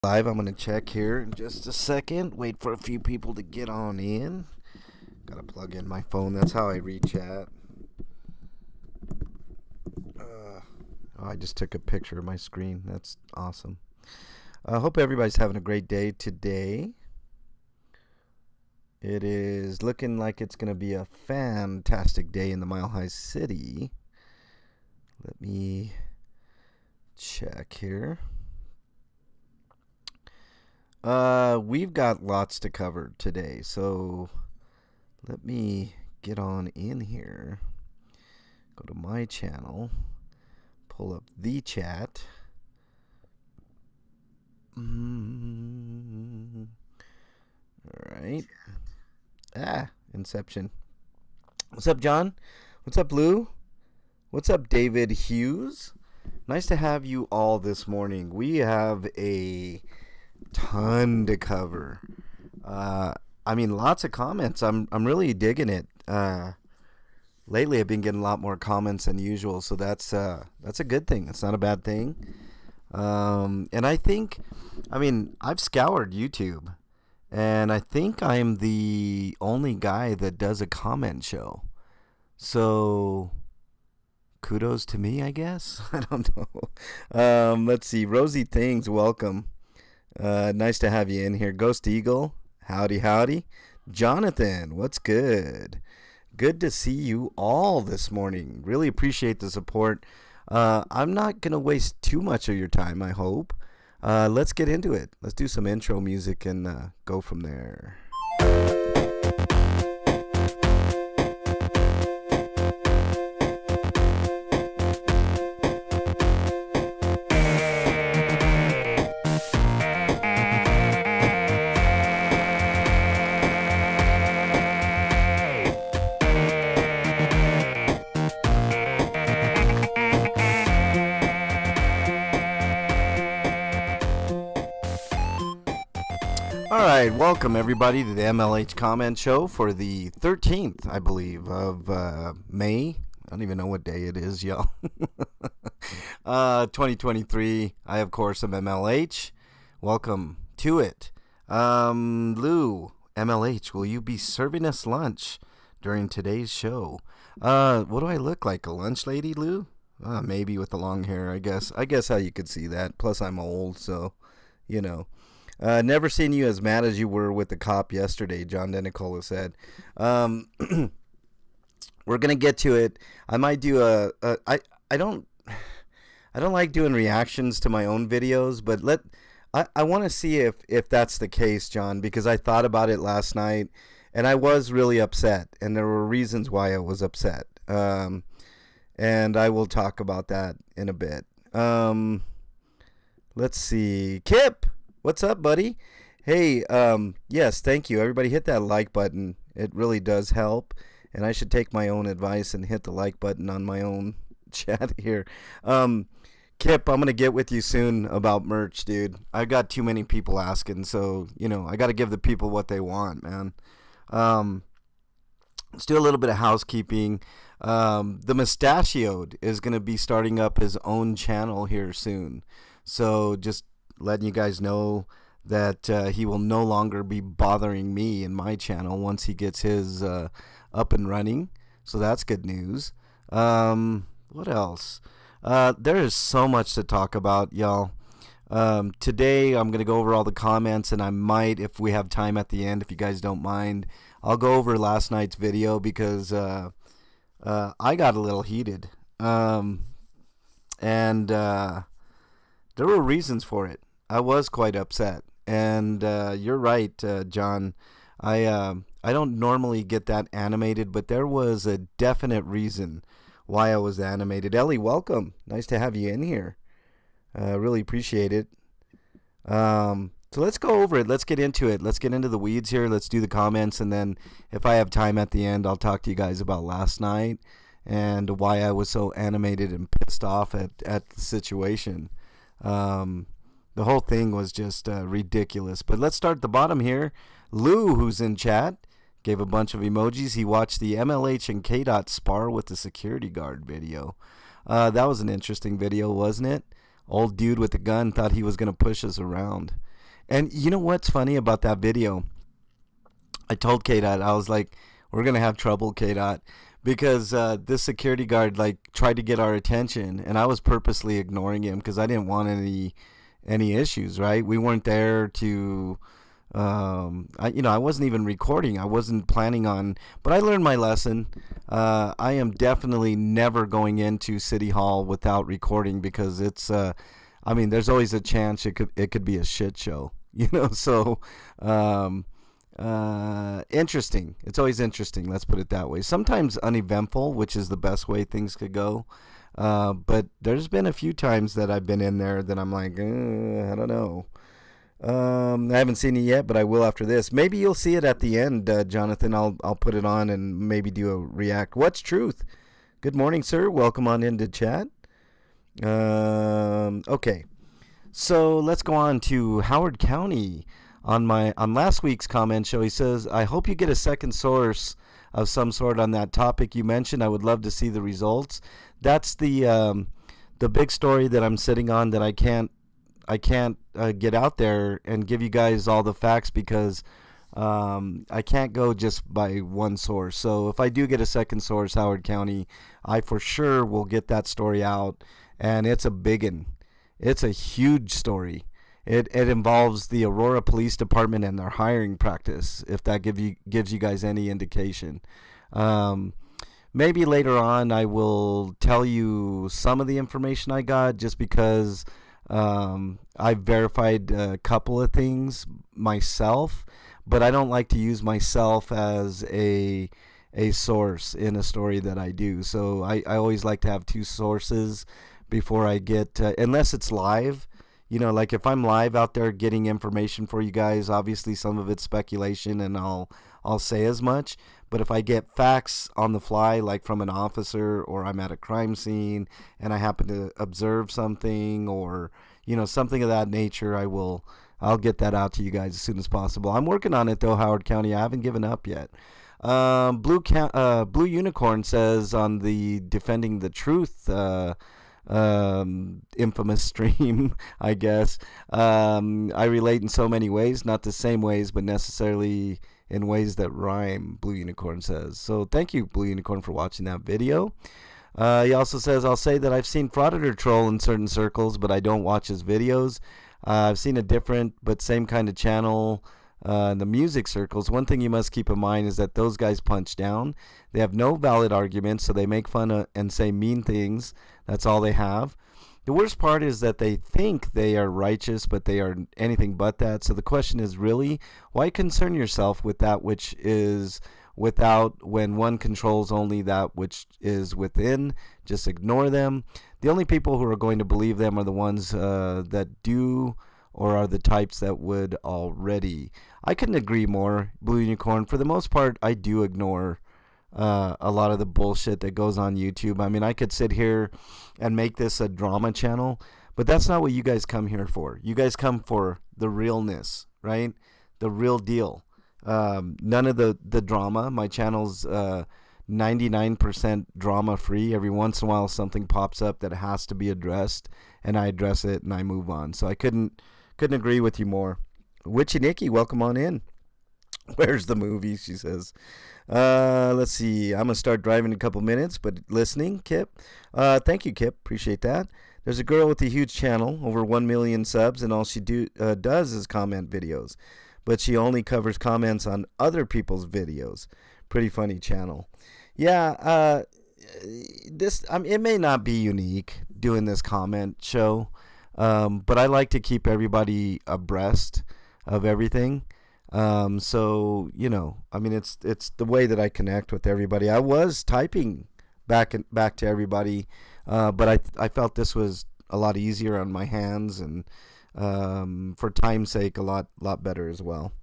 Live. I'm gonna check here in just a second. Wait for a few people to get on in. Gotta plug in my phone. That's how I read chat. I just took a picture of my screen. That's awesome. I hope everybody's having a great day today. It is looking like it's gonna be a fantastic day in the Mile High City. Let me check here. We've got lots to cover today, so let me get on in here. Go to my channel, pull up the chat. All right. Inception. What's up, John? What's up, Lou? What's up, David Hughes? Nice to have you all this morning. We have a ton to cover. Lots of comments. I'm really digging it. Lately I've been getting a lot more comments than usual, so that's a good thing. It's not a bad thing. And I think, I've scoured YouTube, and I think I'm the only guy that does a comment show. So kudos to me, I guess. I don't know. Let's see. Rosie Things, welcome. Nice to have you in here. Ghost Eagle, howdy. Jonathan, what's good? Good to see you all this morning. Really appreciate the support. I'm not going to waste too much of your time, I hope. Let's get into it. Let's do some intro music and go from there. Alright, welcome everybody to the MLH Comment Show for the 13th, I believe, of May. I don't even know what day it is, y'all. 2023. I, of course, am MLH. Welcome to it. Lou, MLH, will you be serving us lunch during today's show? What do I look like, a lunch lady, Lou? Maybe with the long hair, I guess. I guess how you could see that. Plus, I'm old, so, you know. Never seen you as mad as you were with the cop yesterday, John Denicola said. We're gonna get to it. I might do I don't like doing reactions to my own videos, but I want to see if that's the case, John, because I thought about it last night and I was really upset, and there were reasons why I was upset. And I will talk about that in a bit. Let's see. Kip, what's up, buddy? Hey, yes, thank you. Everybody hit that like button. It really does help. And I should take my own advice and hit the like button on my own chat here. Kip, I'm going to get with you soon about merch, dude. I got too many people asking, so, I got to give the people what they want, man. Let's do a little bit of housekeeping. The Mustachioed is going to be starting up his own channel here soon. So just letting you guys know that he will no longer be bothering me in my channel once he gets his up and running. So that's good news. What else? There is so much to talk about, y'all. Today I'm going to go over all the comments, and I might, if we have time at the end, if you guys don't mind, I'll go over last night's video because I got a little heated. And there were reasons for it. I was quite upset, and you're right, John. I don't normally get that animated, but there was a definite reason why I was animated. Ellie, welcome. Nice to have you in here. Really appreciate it. So let's go over it. Let's get into it. Let's get into the weeds here. Let's do the comments, and then if I have time at the end, I'll talk to you guys about last night and why I was so animated and pissed off at the situation. The whole thing was just ridiculous. But let's start at the bottom here. Lou, who's in chat, gave a bunch of emojis. He watched the MLH and KDOT spar with the security guard video. That was an interesting video, wasn't it? Old dude with a gun thought he was going to push us around. And you know what's funny about that video? I told K-Dot, I was like, we're going to have trouble, K-Dot, because this security guard like tried to get our attention, and I was purposely ignoring him because I didn't want any issues, right? We weren't there to I wasn't even recording. I wasn't planning on, but I learned my lesson. I am definitely never going into City Hall without recording because there's always a chance it could be a shit show, so interesting. It's always interesting. Let's put it that way. Sometimes uneventful, which is the best way things could go. But there's been a few times that I've been in there that I'm like, I don't know. I haven't seen it yet, but I will after this. Maybe you'll see it at the end, Jonathan. I'll put it on and maybe do a react. What's truth? Good morning, sir. Welcome on into chat. Okay, so let's go on to Howard County. On last week's comment show, he says, "I hope you get a second source of some sort on that topic you mentioned. I would love to see the results." That's the big story that I'm sitting on that I can't get out there and give you guys all the facts because I can't go just by one source. So if I do get a second source, Howard County, I for sure will get that story out, and it's a biggin. It's a huge story. It involves the Aurora Police Department and their hiring practice, if that gives you guys any indication. Maybe later on I will tell you some of the information I got just because I've verified a couple of things myself, but I don't like to use myself as a source in a story that I do. So I always like to have two sources before I get, unless it's live. Like if I'm live out there getting information for you guys, obviously some of it's speculation and I'll say as much. But if I get facts on the fly, like from an officer, or I'm at a crime scene and I happen to observe something, or something of that nature, I'll get that out to you guys as soon as possible. I'm working on it though, Howard County. I haven't given up yet. Blue Unicorn says on the Defending the Truth infamous stream, I guess, I relate in so many ways, not the same ways, but necessarily in ways that rhyme, Blue Unicorn says. So thank you, Blue Unicorn, for watching that video. He also says, I'll say that I've seen Frauditor troll in certain circles, but I don't watch his videos. I've seen a different but same kind of channel in the music circles. One thing you must keep in mind is that those guys punch down. They have no valid arguments, so they make fun of and say mean things. That's all they have. The worst part is that they think they are righteous, but they are anything but that. So the question is really, why concern yourself with that which is without when one controls only that which is within? Just ignore them. The only people who are going to believe them are the ones that do, or are the types that would already. I couldn't agree more, Blue Unicorn. For the most part, I do ignore a lot of the bullshit that goes on YouTube. I mean, I could sit here and make this a drama channel, but that's not what you guys come here for. You guys come for the realness, right? The real deal. None of the drama. My channel's 99% drama free. Every once in a while something pops up that has to be addressed, and I address it and I move on. So I couldn't agree with you more. Witchy Nikki, welcome on in. Where's the movie? She says. Let's see. I'm gonna start driving in a couple minutes, but listening, Kip. Thank you, Kip. Appreciate that. There's a girl with a huge channel, over 1 million subs, and all she does is comment videos, but she only covers comments on other people's videos. Pretty funny channel. Yeah. It may not be unique doing this comment show, but I like to keep everybody abreast of everything. So it's the way that I connect with everybody. I was typing back to everybody, but I felt this was a lot easier on my hands, and for time's sake, a lot better as well.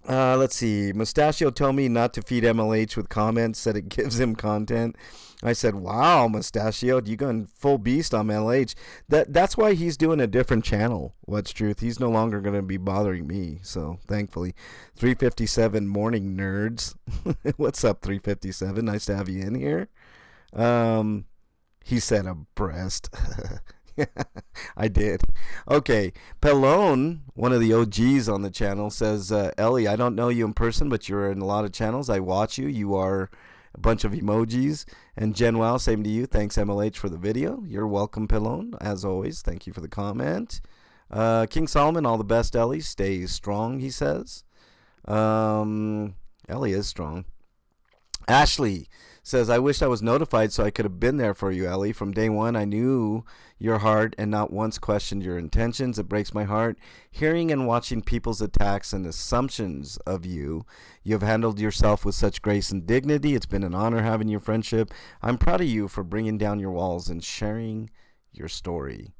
Let's see. Mustachio told me not to feed MLH with comments, said it gives him content. I said, wow, Mustachio, you going full beast on MLH. That's why he's doing a different channel, What's Truth. He's no longer going to be bothering me, so thankfully. 357 morning nerds. What's up, 357? Nice to have you in here. He said a breast. I did. Okay. Pelone, one of the OGs on the channel, says, Ellie, I don't know you in person, but you're in a lot of channels. I watch you. You are a bunch of emojis. And Jen Wow, same to you. Thanks, MLH, for the video. You're welcome, Pelone, as always. Thank you for the comment. King Solomon, all the best, Ellie. Stay strong, he says. Ellie is strong. Ashley says, I wish I was notified so I could have been there for you, Ellie. From day one, I knew your heart and not once questioned your intentions. It breaks my heart hearing and watching people's attacks and assumptions of you. You have handled yourself with such grace and dignity. It's been an honor having your friendship. I'm proud of you for bringing down your walls and sharing your story.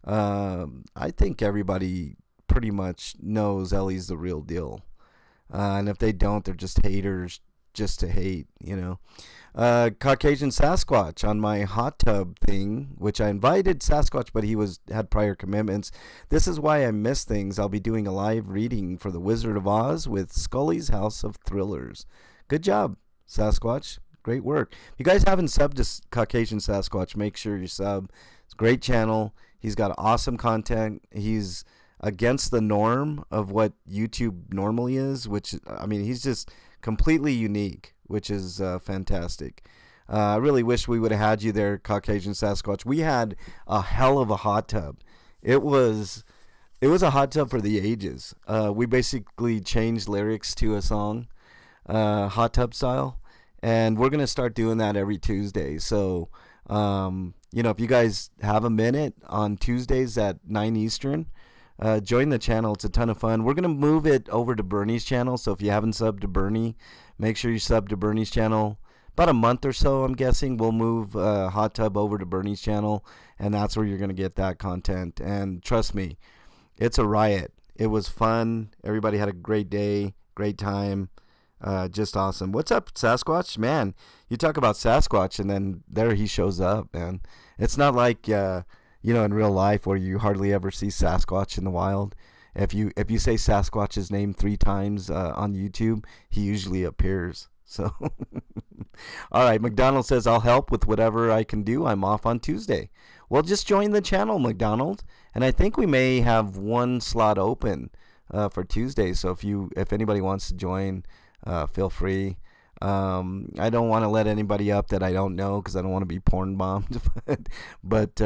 I think everybody pretty much knows Ellie's the real deal. And if they don't, they're just haters just to hate, you know. Caucasian Sasquatch on my hot tub thing, which I invited Sasquatch, but he had prior commitments. This is why I miss things. I'll be doing a live reading for The Wizard of Oz with Scully's House of Thrillers. Good job, Sasquatch. Great work. If you guys haven't subbed to Caucasian Sasquatch, make sure you sub. It's a great channel. He's got awesome content. He's against the norm of what YouTube normally is, which, I mean, he's just completely unique, which is fantastic. I really wish we would have had you there, Caucasian Sasquatch. We had a hell of a hot tub. It was a hot tub for the ages. We basically changed lyrics to a song, hot tub style, and we're going to start doing that every Tuesday. So, you know, if you guys have a minute on Tuesdays at 9 Eastern, join the channel. It's a ton of fun. We're going to move it over to Bernie's channel. So if you haven't subbed to Bernie, make sure you sub to Bernie's channel. About a month or so, I'm guessing, we'll move Hot Tub over to Bernie's channel. And that's where you're going to get that content. And trust me, it's a riot. It was fun. Everybody had a great day, great time. Just awesome. What's up, Sasquatch? Man, you talk about Sasquatch and then there he shows up, man. It's not like, you know, in real life where you hardly ever see Sasquatch in the wild. If you say Sasquatch's name 3 times on YouTube, he usually appears. So, all right, McDonald says, I'll help with whatever I can do. I'm off on Tuesday. Well, just join the channel, McDonald. And I think we may have one slot open for Tuesday. So if anybody wants to join, feel free. I don't want to let anybody up that I don't know because I don't want to be porn bombed. but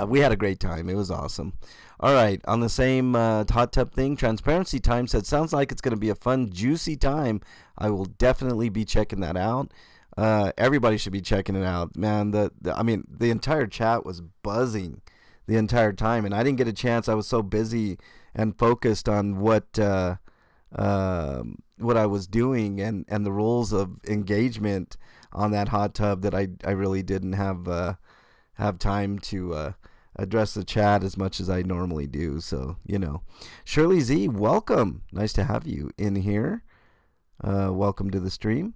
we had a great time. It was awesome. All right, on the same hot tub thing, Transparency Time said, sounds like it's going to be a fun, juicy time. I will definitely be checking that out. Everybody should be checking it out. Man, I mean, the entire chat was buzzing the entire time, and I didn't get a chance. I was so busy and focused on what I was doing and the rules of engagement on that hot tub that I really didn't have time to address the chat as much as I normally do. So, you know. Shirley Z, welcome. Nice to have you in here. Welcome to the stream.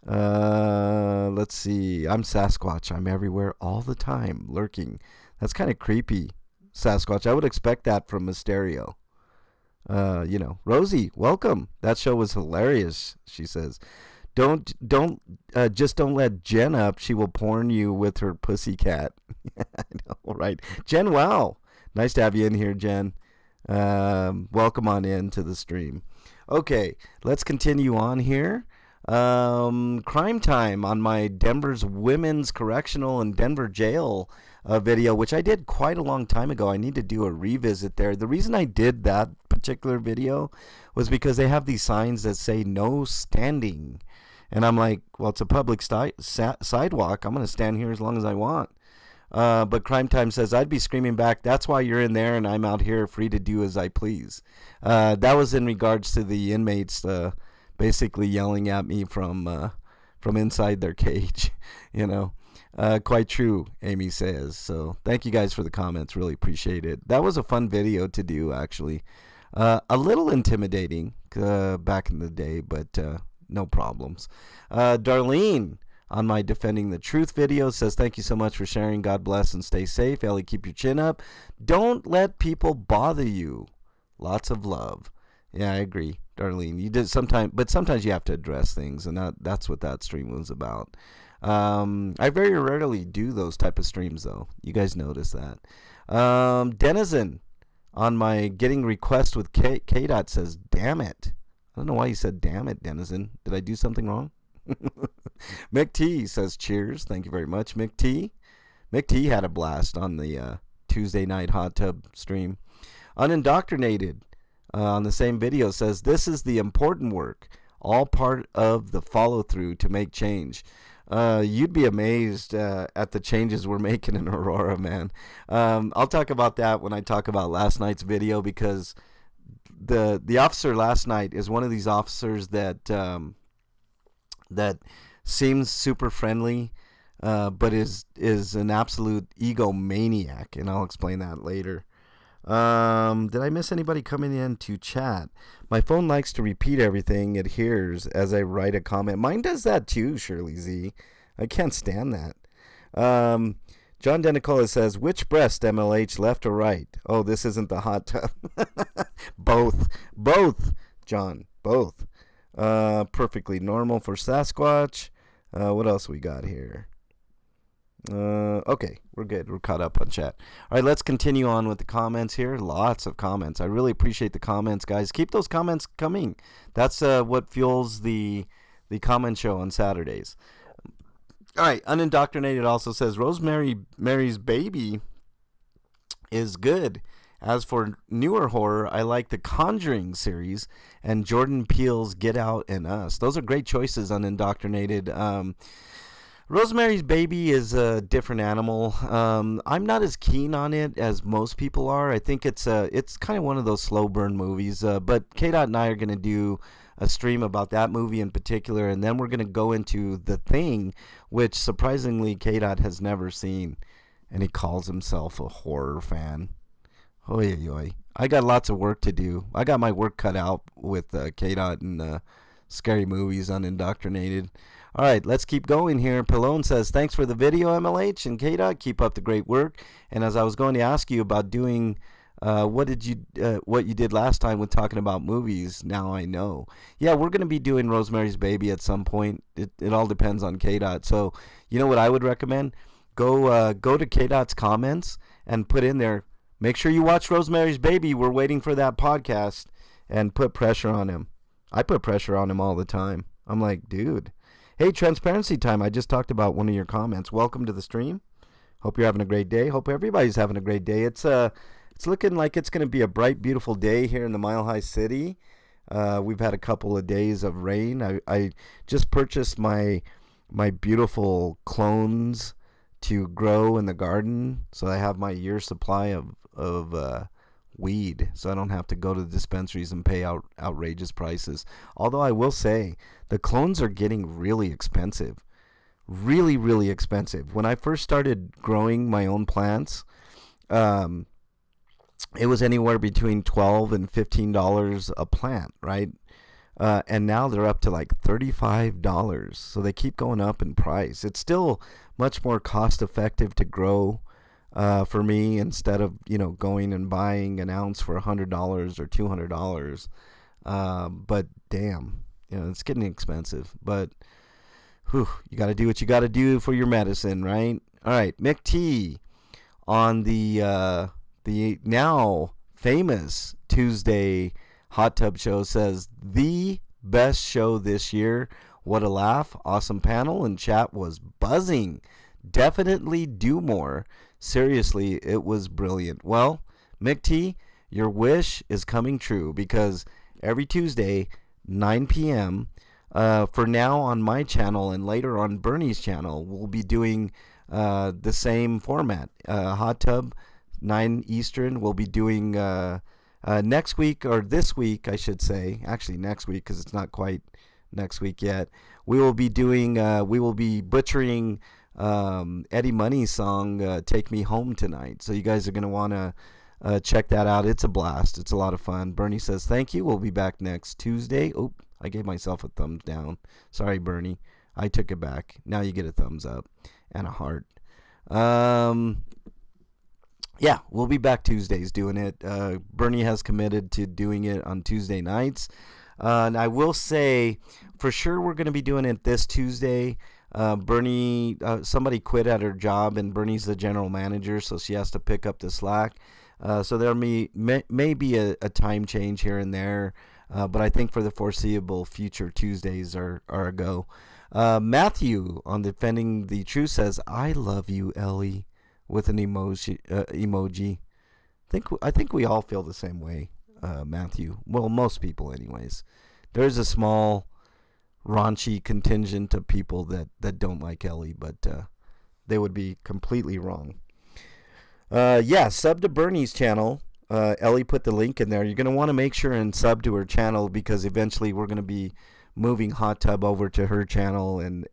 Let's see. I'm Sasquatch. I'm everywhere all the time, lurking. That's kind of creepy, Sasquatch. I would expect that from Mysterio. You know. Rosie, welcome. That show was hilarious, she says. Just don't let Jen up. She will porn you with her pussycat. I know, right? Jen, wow. Nice to have you in here, Jen. Welcome on in to the stream. Okay, let's continue on here. Crime Time on my Denver's Women's Correctional and Denver Jail video, which I did quite a long time ago. I need to do a revisit there. The reason I did that particular video was because they have these signs that say no standing. And I'm like, well, it's a public sidewalk. I'm going to stand here as long as I want. But Crime Time says, I'd be screaming back, that's why you're in there and I'm out here free to do as I please. That was in regards to the inmates basically yelling at me from inside their cage, you know. Quite true, Amy says. So thank you guys for the comments. Really appreciate it. That was a fun video to do, actually. A little intimidating back in the day, but no problems. Darlene on my Defending the Truth video says, thank you so much for sharing. God bless and stay safe. Ellie, keep your chin up. Don't let people bother you. Lots of love. Yeah, I agree, Darlene. You did sometimes, but sometimes you have to address things, and that's what that stream was about. I very rarely do those type of streams, though. You guys notice that. Denizen on my getting request with K-Dot says, damn it. I don't know why you said damn it, Denizen. Did I do something wrong? Mick T says, cheers. Thank you very much, Mick T. Mick T had a blast on the Tuesday night hot tub stream. Unindoctrinated on the same video says, this is the important work, all part of the follow-through to make change. You'd be amazed at the changes we're making in Aurora, man. I'll talk about that when I talk about last night's video, because the officer last night is one of these officers that that seems super friendly, but is an absolute egomaniac, and I'll explain that later. Did I miss anybody coming in to chat? My phone likes to repeat everything it hears as I write a comment. Mine does that too, Shirley Z. I can't stand that. John Denicola says, which breast, MLH, left or right? Oh, this isn't the hot tub. Both, John, both. Perfectly normal for Sasquatch. What else we got here? Okay, we're good. We're caught up on chat. All right, let's continue on with the comments here. Lots of comments. I really appreciate the comments, guys. Keep those comments coming. That's what fuels the comment show on Saturdays. All right, Unindoctrinated also says, Rosemary's Baby is good. As for newer horror, I like the Conjuring series and Jordan Peele's Get Out and Us. Those are great choices, Unindoctrinated. Rosemary's Baby is a different animal. I'm not as keen on it as most people are. I think it's kind of one of those slow burn movies. But K-Dot and I are going to do a stream about that movie in particular, and then we're going to go into The Thing, which surprisingly K-Dot has never seen, and he calls himself a horror fan. Oy, oy, oy. I got lots of work to do. I got my work cut out with K-Dot and scary movies, Unindoctrinated. All right, let's keep going here. Pallone says, thanks for the video, MLH and K-Dot. Keep up the great work. And as I was going to ask you about doing what you did last time with talking about movies, now I know. Yeah, we're going to be doing Rosemary's Baby at some point. It all depends on K-Dot. So you know what I would recommend? Go to K-Dot's comments and put in there, make sure you watch Rosemary's Baby. We're waiting for that podcast, and put pressure on him. I put pressure on him all the time. I'm like, dude. Hey, transparency time. I just talked about one of your comments. Welcome to the stream. Hope you're having a great day. Hope everybody's having a great day. It's looking like it's going to be a bright, beautiful day here in the Mile High City. We've had a couple of days of rain. I just purchased my beautiful clones to grow in the garden, so I have my year's supply of weed, so I don't have to go to the dispensaries and pay outrageous prices. Although I will say, the clones are getting really expensive. Really, really expensive. When I first started growing my own plants, it was anywhere between $12 and $15 a plant, right? And now they're up to like $35. So they keep going up in price. It's still much more cost effective to grow for me, instead of going and buying an ounce for $100 or $200. But damn, it's getting expensive. But you got to do what you got to do for your medicine, right? All right, Mick T on the now famous Tuesday hot tub show says, the best show this year. What a laugh. Awesome panel, and chat was buzzing. Definitely do more. Seriously, it was brilliant. Well, Mick T, your wish is coming true, because every Tuesday, 9 p.m., for now on my channel and later on Bernie's channel, we'll be doing the same format. Hot tub, 9 Eastern. We'll be doing next week, or this week, I should say. Actually, next week, because it's not quite next week yet. We will be butchering Eddie Money's song, Take Me Home Tonight. So you guys are going to want to check that out. It's a blast. It's a lot of fun. Bernie says, thank you. We'll be back next Tuesday. Oh, I gave myself a thumbs down. Sorry, Bernie. I took it back. Now you get a thumbs up and a heart. Yeah, we'll be back Tuesdays doing it. Bernie has committed to doing it on Tuesday nights. And I will say, for sure, we're going to be doing it this Tuesday. Bernie, somebody quit at her job, and Bernie's the general manager, so she has to pick up the slack. So there may be a time change here and there, but I think for the foreseeable future, Tuesdays are a go. Matthew on Defending the Truth says, "I love you, Ellie," with an emoji. I think we all feel the same way, Matthew. Well, most people, anyways. There's a small raunchy contingent of people that don't like Ellie, but they would be completely wrong. Sub to Bernie's channel. Ellie put the link in there. You're going to want to make sure and sub to her channel, because eventually we're going to be moving Hot Tub over to her channel, and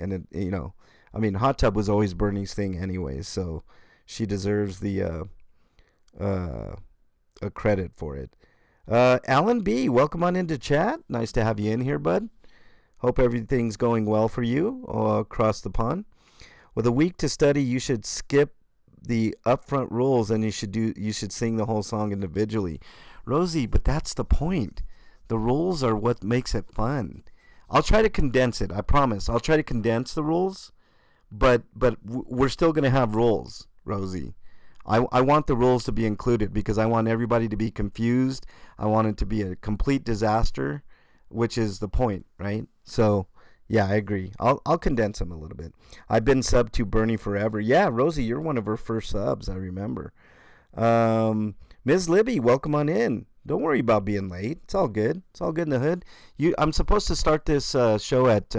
Hot Tub was always Bernie's thing anyways, so she deserves the a credit for it. Alan B, welcome on into chat. Nice to have you in here, bud. Hope everything's going well for you across the pond. With a week to study, you should skip the upfront rules, and you should sing the whole song individually. Rosie, but that's the point. The rules are what makes it fun. I'll try to condense it. I promise. I'll try to condense the rules, but we're still going to have rules, Rosie. I want the rules to be included, because I want everybody to be confused. I want it to be a complete disaster, which is the point, right? So, yeah, I agree. I'll condense them a little bit. I've been subbed to Bernie forever. Yeah, Rosie, you're one of her first subs, I remember. Ms. Libby, welcome on in. Don't worry about being late. It's all good. It's all good in the hood. I'm supposed to start this show at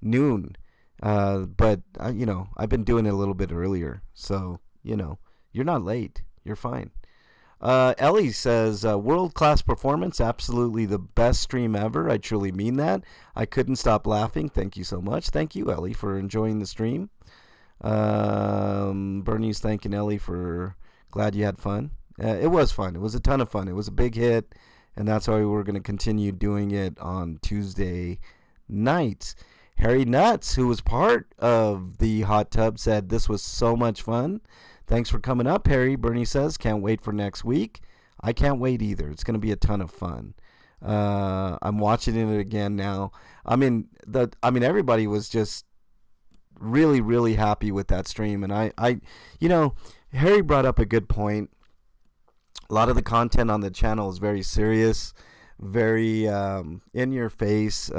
noon, but I've been doing it a little bit earlier. So, you're not late. You're fine. Ellie says, world-class performance, absolutely the best stream ever. I truly mean that. I couldn't stop laughing. Thank you so much. Thank you, Ellie, for enjoying the stream. Bernie's thanking Ellie for glad you had fun. It was fun. It was a ton of fun. It was a big hit, and that's why we're going to continue doing it on Tuesday nights. Harry Nuts, who was part of the Hot Tub, said this was so much fun. Thanks for coming up, Harry. Bernie says, can't wait for next week. I can't wait either. It's going to be a ton of fun. I'm watching it again now. Everybody was just really, really happy with that stream. And Harry brought up a good point. A lot of the content on the channel is very serious, very in your face,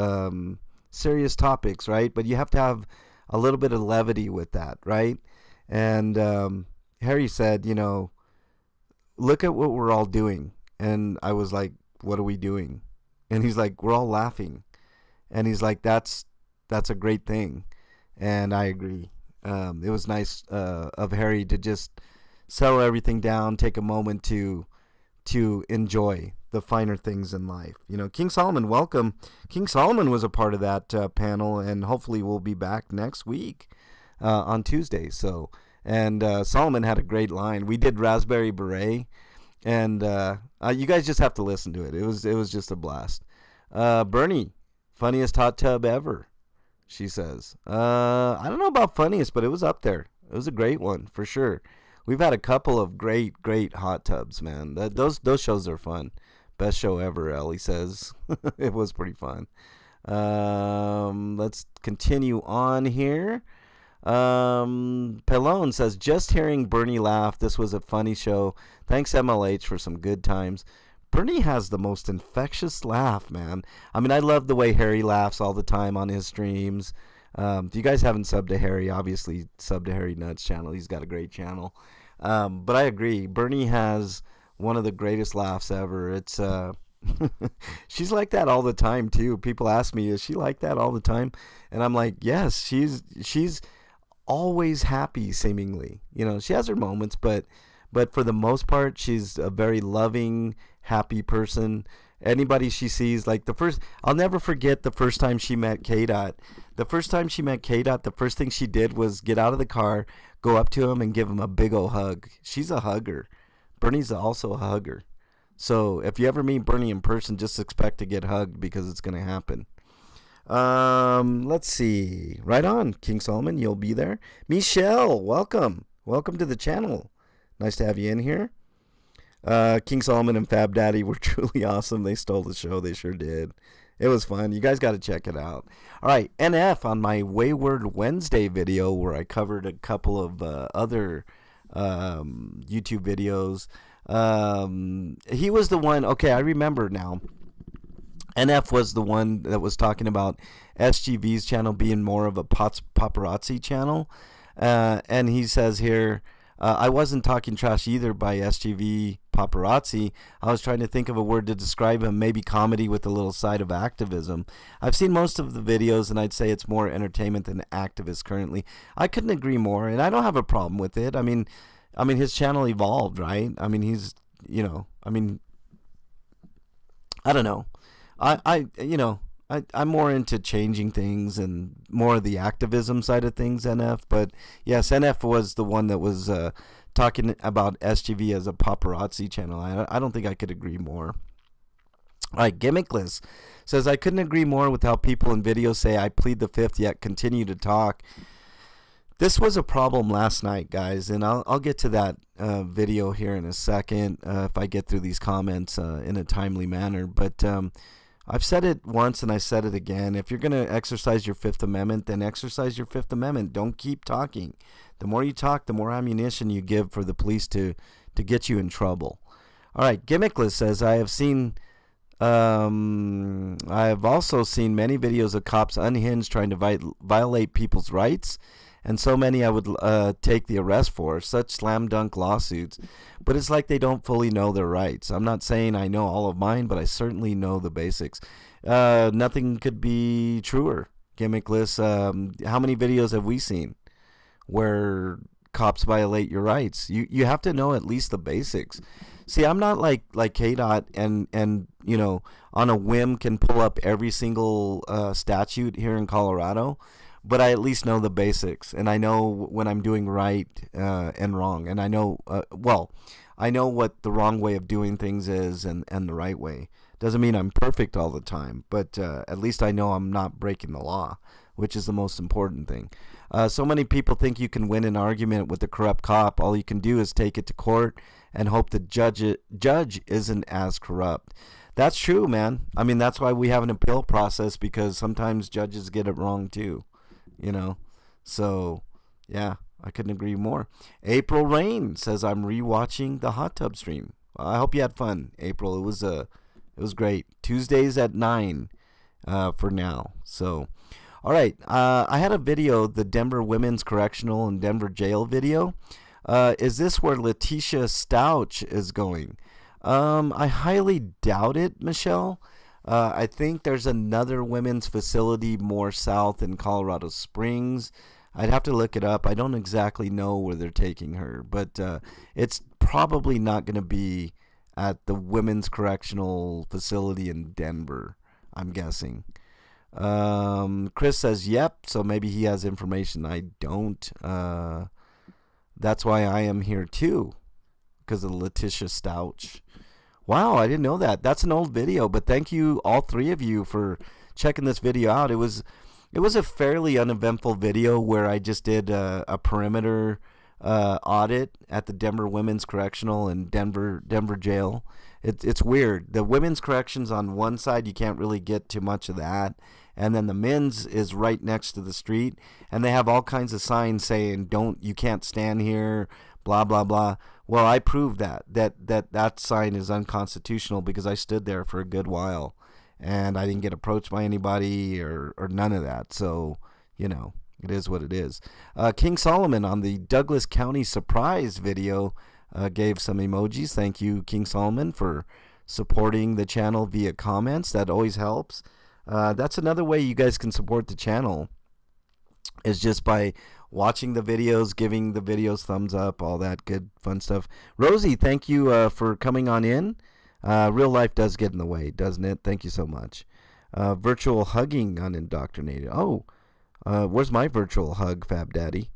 serious topics, right? But you have to have a little bit of levity with that, right? And Harry said, look at what we're all doing. And I was like, what are we doing? And he's like, we're all laughing. And he's like, that's a great thing. And I agree. It was nice of Harry to just settle everything down, take a moment to enjoy the finer things in life. King Solomon, welcome. King Solomon was a part of that panel, and hopefully we'll be back next week on Tuesday. So, and Solomon had a great line. We did Raspberry Beret, and you guys just have to listen to it. It was just a blast. Bernie, funniest hot tub ever, she says. I don't know about funniest, but it was up there. It was a great one for sure. We've had a couple of great hot tubs, man. Those shows are fun. Best show ever, Ellie says. It was pretty fun. Let's continue on here. Pelone says, just hearing Bernie laugh, this was a funny show. Thanks, MLH, for some good times. Bernie has the most infectious laugh, man. I love the way Harry laughs all the time on his streams. If you guys haven't subbed to Harry, obviously sub to Harry Nuts channel. He's got a great channel. But I agree. Bernie has one of the greatest laughs ever. It's she's like that all the time too. People ask me, is she like that all the time? And I'm like, yes, she's always happy seemingly. She has her moments, but for the most part, she's a very loving, happy person. Anybody she sees, I'll never forget the first time she met K-Dot. The first time she met K-Dot, the first thing she did was get out of the car, go up to him, and give him a big old hug. She's a hugger. Bernie's also a hugger. So if you ever meet Bernie in person, just expect to get hugged, because it's going to happen. Let's see. Right on, King Solomon. You'll be there. Michelle, welcome. Welcome to the channel. Nice to have you in here. King Solomon and Fab Daddy were truly awesome. They stole the show. They sure did. It was fun. You guys got to check it out. All right, NF on my Wayward Wednesday video where I covered a couple of other YouTube videos. He was the one. Okay, I remember now. NF was the one that was talking about SGV's channel being more of a paparazzi channel. And he says here, I wasn't talking trash either by SGV paparazzi. I was trying to think of a word to describe him, maybe comedy with a little side of activism. I've seen most of the videos, and I'd say it's more entertainment than activist currently. I couldn't agree more, and I don't have a problem with it. I mean, his channel evolved, right? I mean, he's, I don't know. I'm more into changing things and more of the activism side of things, NF. But yes, NF was the one that was talking about SGV as a paparazzi channel. I don't think I could agree more. All right, Gimmickless says, I couldn't agree more with how people in videos say I plead the fifth yet continue to talk. This was a problem last night, guys, and I'll get to that video here in a second if I get through these comments in a timely manner. But I've said it once and I said it again. If you're going to exercise your Fifth Amendment, then exercise your Fifth Amendment. Don't keep talking. The more you talk, the more ammunition you give for the police to get you in trouble. All right, Gimmickless says, I have also seen many videos of cops unhinged trying to violate people's rights, and so many I would take the arrest for, such slam dunk lawsuits. But it's like they don't fully know their rights. I'm not saying I know all of mine, but I certainly know the basics. Nothing could be truer, Gimmickless. How many videos have we seen where cops violate your rights? You have to know at least the basics. See, I'm not like KDOT and on a whim can pull up every single statute here in Colorado. But I at least know the basics, and I know when I'm doing right and wrong, and I know, I know what the wrong way of doing things is and the right way. Doesn't mean I'm perfect all the time, but at least I know I'm not breaking the law, which is the most important thing. So many people think you can win an argument with a corrupt cop. All you can do is take it to court and hope the judge isn't as corrupt. That's true, man. I mean, that's why we have an appeal process, because sometimes judges get it wrong too. So yeah, I couldn't agree more. April Rain says, I'm rewatching the hot tub stream. Well, I hope you had fun, April. It was great. Tuesdays at 9 for now. So all right, I had a video, the Denver Women's Correctional and Denver Jail video. Is this where Letitia Stouch is going? I highly doubt it, Michelle. I think there's another women's facility more south in Colorado Springs. I'd have to look it up. I don't exactly know where they're taking her, but it's probably not going to be at the women's correctional facility in Denver, I'm guessing. Chris says, yep, so maybe he has information I don't. That's why I am here too, because of Letitia Stouch. Wow, I didn't know that. That's an old video, but thank you, all three of you, for checking this video out. It was a fairly uneventful video where I just did a perimeter audit at the Denver Women's Correctional and Denver Jail. It's weird. The women's corrections on one side, you can't really get too much of that, and then the men's is right next to the street, and they have all kinds of signs saying you can't stand here, blah blah blah. Well, I proved that sign is unconstitutional because I stood there for a good while and I didn't get approached by anybody or none of that. So, it is what it is. King Solomon on the Douglas County Surprise video gave some emojis. Thank you, King Solomon, for supporting the channel via comments. That always helps. That's another way you guys can support the channel, is just by watching the videos, giving the videos thumbs up, all that good fun stuff. Rosie, thank you for coming on in. Real life does get in the way, doesn't it? Thank you so much. Virtual hugging unindoctrinated. Oh, where's my virtual hug, Fab Daddy?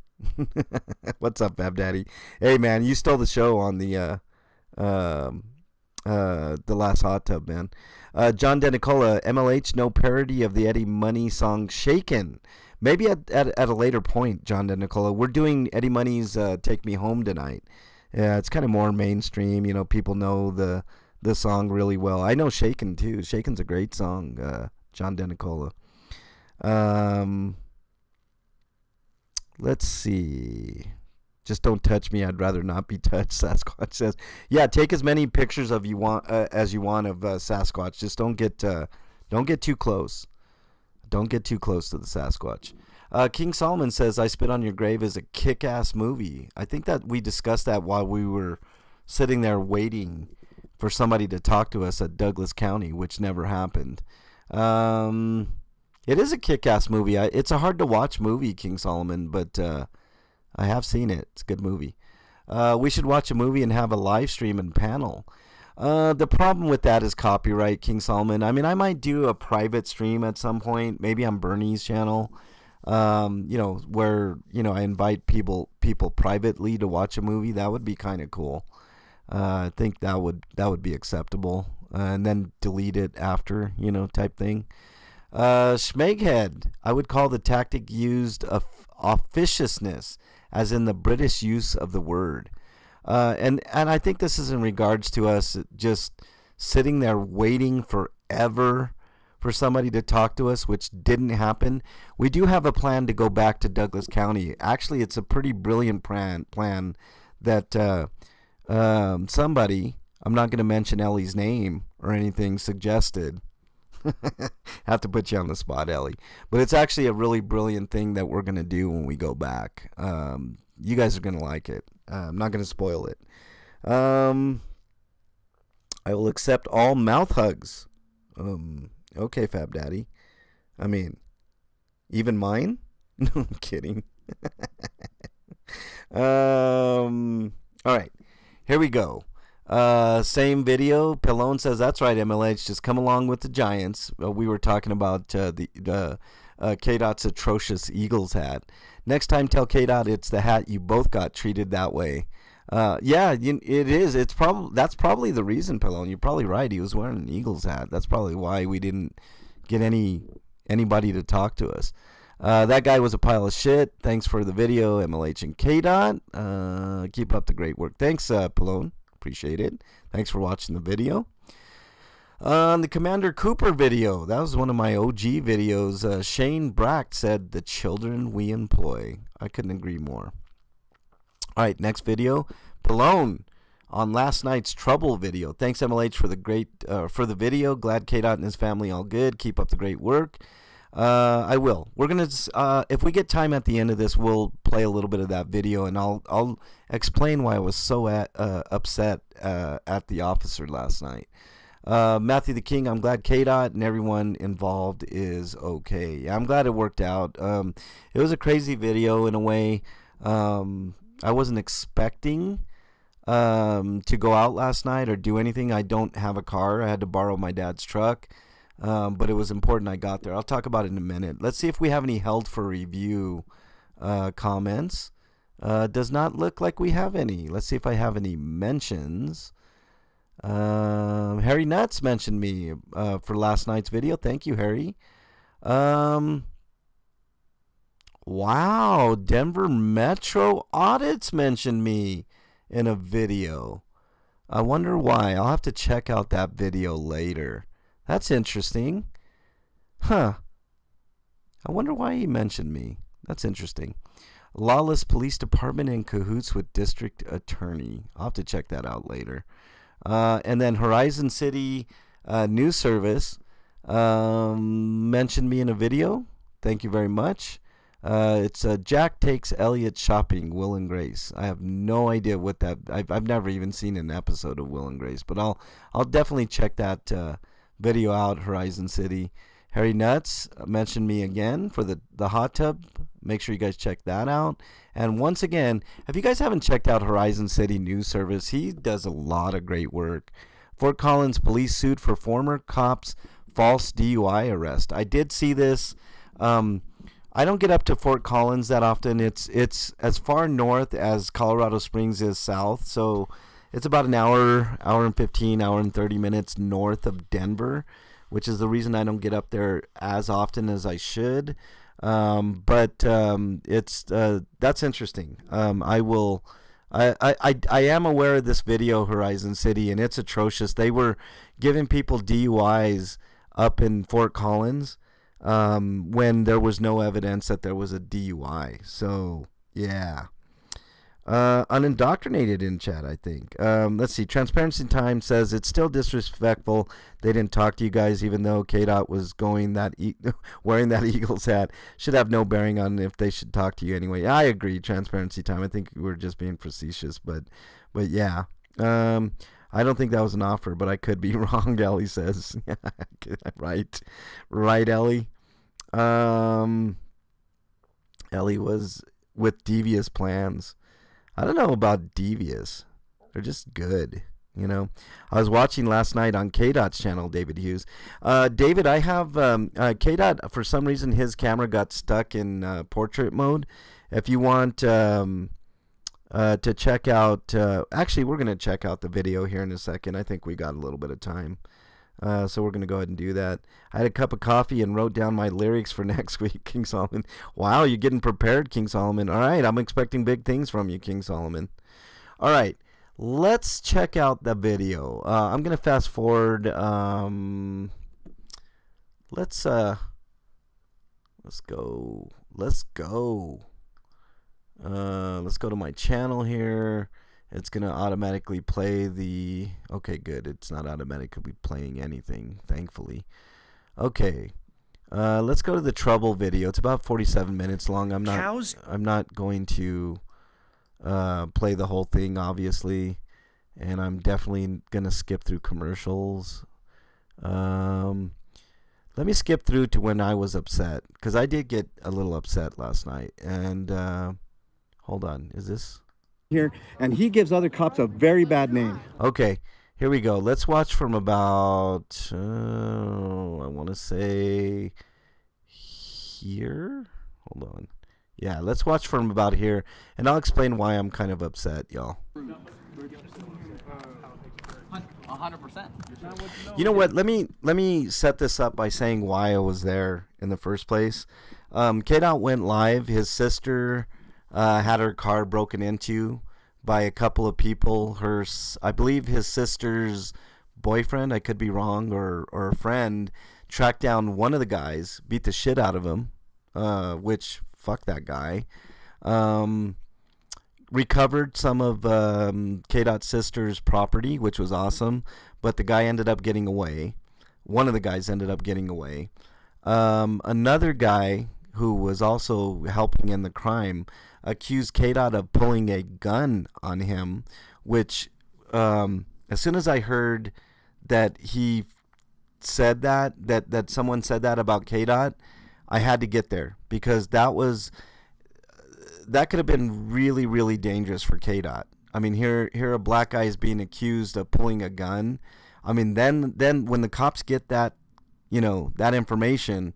What's up, Fab Daddy? Hey, man, you stole the show on the last hot tub, man. John Denicola, MLH, no parody of the Eddie Money song Shaken. Maybe at a later point, John Denicola. We're doing Eddie Money's Take Me Home tonight. Yeah, it's kind of more mainstream. People know the song really well. I know Shaken, too. Shaken's a great song. John DeNicola. Let's see. Just don't touch me. I'd rather not be touched. Sasquatch says, "Yeah, take as many pictures of you want as you want of Sasquatch. Just don't get too close. Don't get too close to the Sasquatch." King Solomon says, "I Spit on Your Grave" is a kick-ass movie. I think that we discussed that while we were sitting there waiting for somebody to talk to us at Douglas County, which never happened. It is a kick-ass movie. It's a hard-to-watch movie, King Solomon, but I have seen it. It's a good movie. We should watch a movie and have a live stream and panel. The problem with that is copyright, King Solomon. I mean, I might do a private stream at some point, maybe on Bernie's channel, where, I invite people privately to watch a movie. That would be kind of cool. I think that would be acceptable. And then delete it after, type thing. Schmeghead, I would call the tactic used officiousness, as in the British use of the word. And I think this is in regards to us just sitting there waiting forever for somebody to talk to us, which didn't happen. We do have a plan to go back to Douglas County. Actually, it's a pretty brilliant plan that somebody, I'm not going to mention Ellie's name or anything, suggested. Have to put you on the spot, Ellie. But it's actually a really brilliant thing that we're going to do when we go back. You guys are going to like it. I'm not going to spoil it. I will accept all mouth hugs. Okay, Fab Daddy. I mean, even mine? No, I'm kidding. All right, here we go. Same video. Pallone says, "That's right, MLH. Just come along with the Giants." We were talking about the K-Dot's atrocious Eagles hat. Next time, tell K-Dot it's the hat you both got treated that way. Yeah, it is. That's probably the reason, Pallone. You're probably right. He was wearing an Eagles hat. That's probably why we didn't get anybody to talk to us. That guy was a pile of shit. Thanks for the video, MLH and K-Dot. Keep up the great work. Thanks, Pallone. Appreciate it. Thanks for watching the video. On the Commander Cooper video, that was one of my OG videos. Shane Brack said, "The children we employ." I couldn't agree more. All right, next video. Pallone on last night's Trouble video. Thanks, MLH, for the video. Glad K-Dot and his family all good. Keep up the great work. I will. We're gonna if we get time at the end of this, we'll play a little bit of that video, and I'll explain why I was so upset at the officer last night. Matthew the King, I'm glad K-Dot and everyone involved is okay. Yeah, I'm glad it worked out. It was a crazy video in a way. I wasn't expecting to go out last night or do anything. I don't have a car. I had to borrow my dad's truck. But it was important I got there. I'll talk about it in a minute. Let's see if we have any held for review comments. Does not look like we have any. Let's see if I have any mentions. Harry Nuts mentioned me for last night's video. Thank you, Harry. Wow, Denver Metro Audits mentioned me in a video. I wonder why. I'll have to check out that video later. That's interesting. Huh. I wonder why he mentioned me. That's interesting. Lawless Police Department in cahoots with District Attorney. I'll have to check that out later. And then Horizon City News Service mentioned me in a video. Thank you very much. It's Jack Takes Elliot Shopping, Will and Grace. I have no idea what that... I've never even seen an episode of Will and Grace, but I'll definitely check that video out. Horizon City. Harry Nuts mentioned me again for the hot tub. Make sure you guys check that out. And once again, if you guys haven't checked out Horizon City News Service, he does a lot of great work. Fort Collins police sued for former cop's false DUI arrest. I did see this. I don't get up to Fort Collins that often. It's as far north as Colorado Springs is south, so it's about an hour and 15, hour and 30 minutes north of Denver, which is the reason I don't get up there as often as I should. But it's that's interesting. I am aware of this video, Horizon City, and it's atrocious. They were giving people DUIs up in Fort Collins when there was no evidence that there was a DUI. So, yeah. Unindoctrinated in chat, I think. Let's see. Transparency Time says it's still disrespectful. They didn't talk to you guys, even though KDOT was going wearing that Eagles hat. Should have no bearing on if they should talk to you anyway. I agree. Transparency Time. I think we're just being facetious, but yeah. I don't think that was an offer, but I could be wrong. Ellie says, right, Ellie. Ellie was with devious plans. I don't know about devious. They're just good, you know. I was watching last night on KDOT's channel, David Hughes. David, I have KDOT, for some reason, his camera got stuck in portrait mode. If you want to check out, actually, we're going to check out the video here in a second. I think we got a little bit of time. So we're going to go ahead and do that. I had a cup of coffee and wrote down my lyrics for next week, King Solomon. Wow, you're getting prepared, King Solomon. All right, I'm expecting big things from you, King Solomon. All right, let's check out the video. I'm going to fast forward. Let's go. Let's go to my channel here. It's going to automatically play the... Okay, good. It's not automatically playing anything, thankfully. Okay. Let's go to the trouble video. It's about 47 minutes long. I'm not going to play the whole thing, obviously. And I'm definitely going to skip through commercials. Let me skip through to when I was upset, because I did get a little upset last night. And hold on. Is this... here, and he gives other cops a very bad name. Okay, here we go. Let's watch from about, I want to say here. Hold on. Yeah, let's watch from about here, and I'll explain why I'm kind of upset, y'all. 100%. You know what? Let me set this up by saying why I was there in the first place. KDOT went live. His sister had her car broken into by a couple of people. I believe his sister's boyfriend, I could be wrong, or a friend, tracked down one of the guys, beat the shit out of him, which, fuck that guy. Recovered some of KDOT's sister's property, which was awesome, but the guy ended up getting away. One of the guys ended up getting away. Another guy who was also helping in the crime accused KDOT of pulling a gun on him, which as soon as I heard that he said that someone said that about KDOT, I had to get there, because that could have been really, really dangerous for KDOT. I mean, here a black guy is being accused of pulling a gun. I mean, then when the cops get that, that information,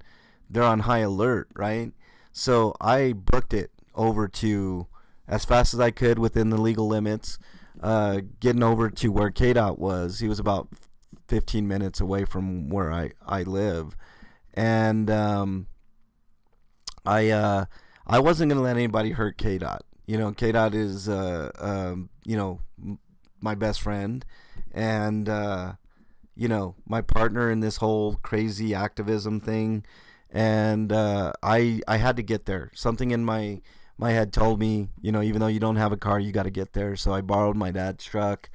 they're on high alert, right? So I booked it over to, as fast as I could within the legal limits, getting over to where KDOT was. He was about 15 minutes away from where I live. And I wasn't going to let anybody hurt KDOT. KDOT is, my best friend and, my partner in this whole crazy activism thing. And I had to get there. Something in my head told me, even though you don't have a car, you got to get there. So I borrowed my dad's truck,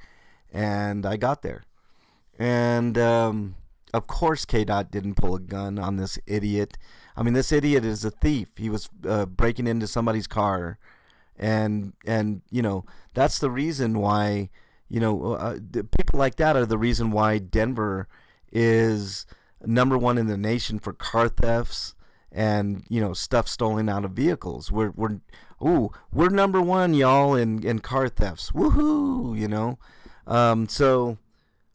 and I got there. And of course, KDOT didn't pull a gun on this idiot. I mean, this idiot is a thief. He was breaking into somebody's car, and that's the reason why people like that are the reason why Denver is number one in the nation for car thefts and stuff stolen out of vehicles. We're number one, y'all, in car thefts. Woohoo! So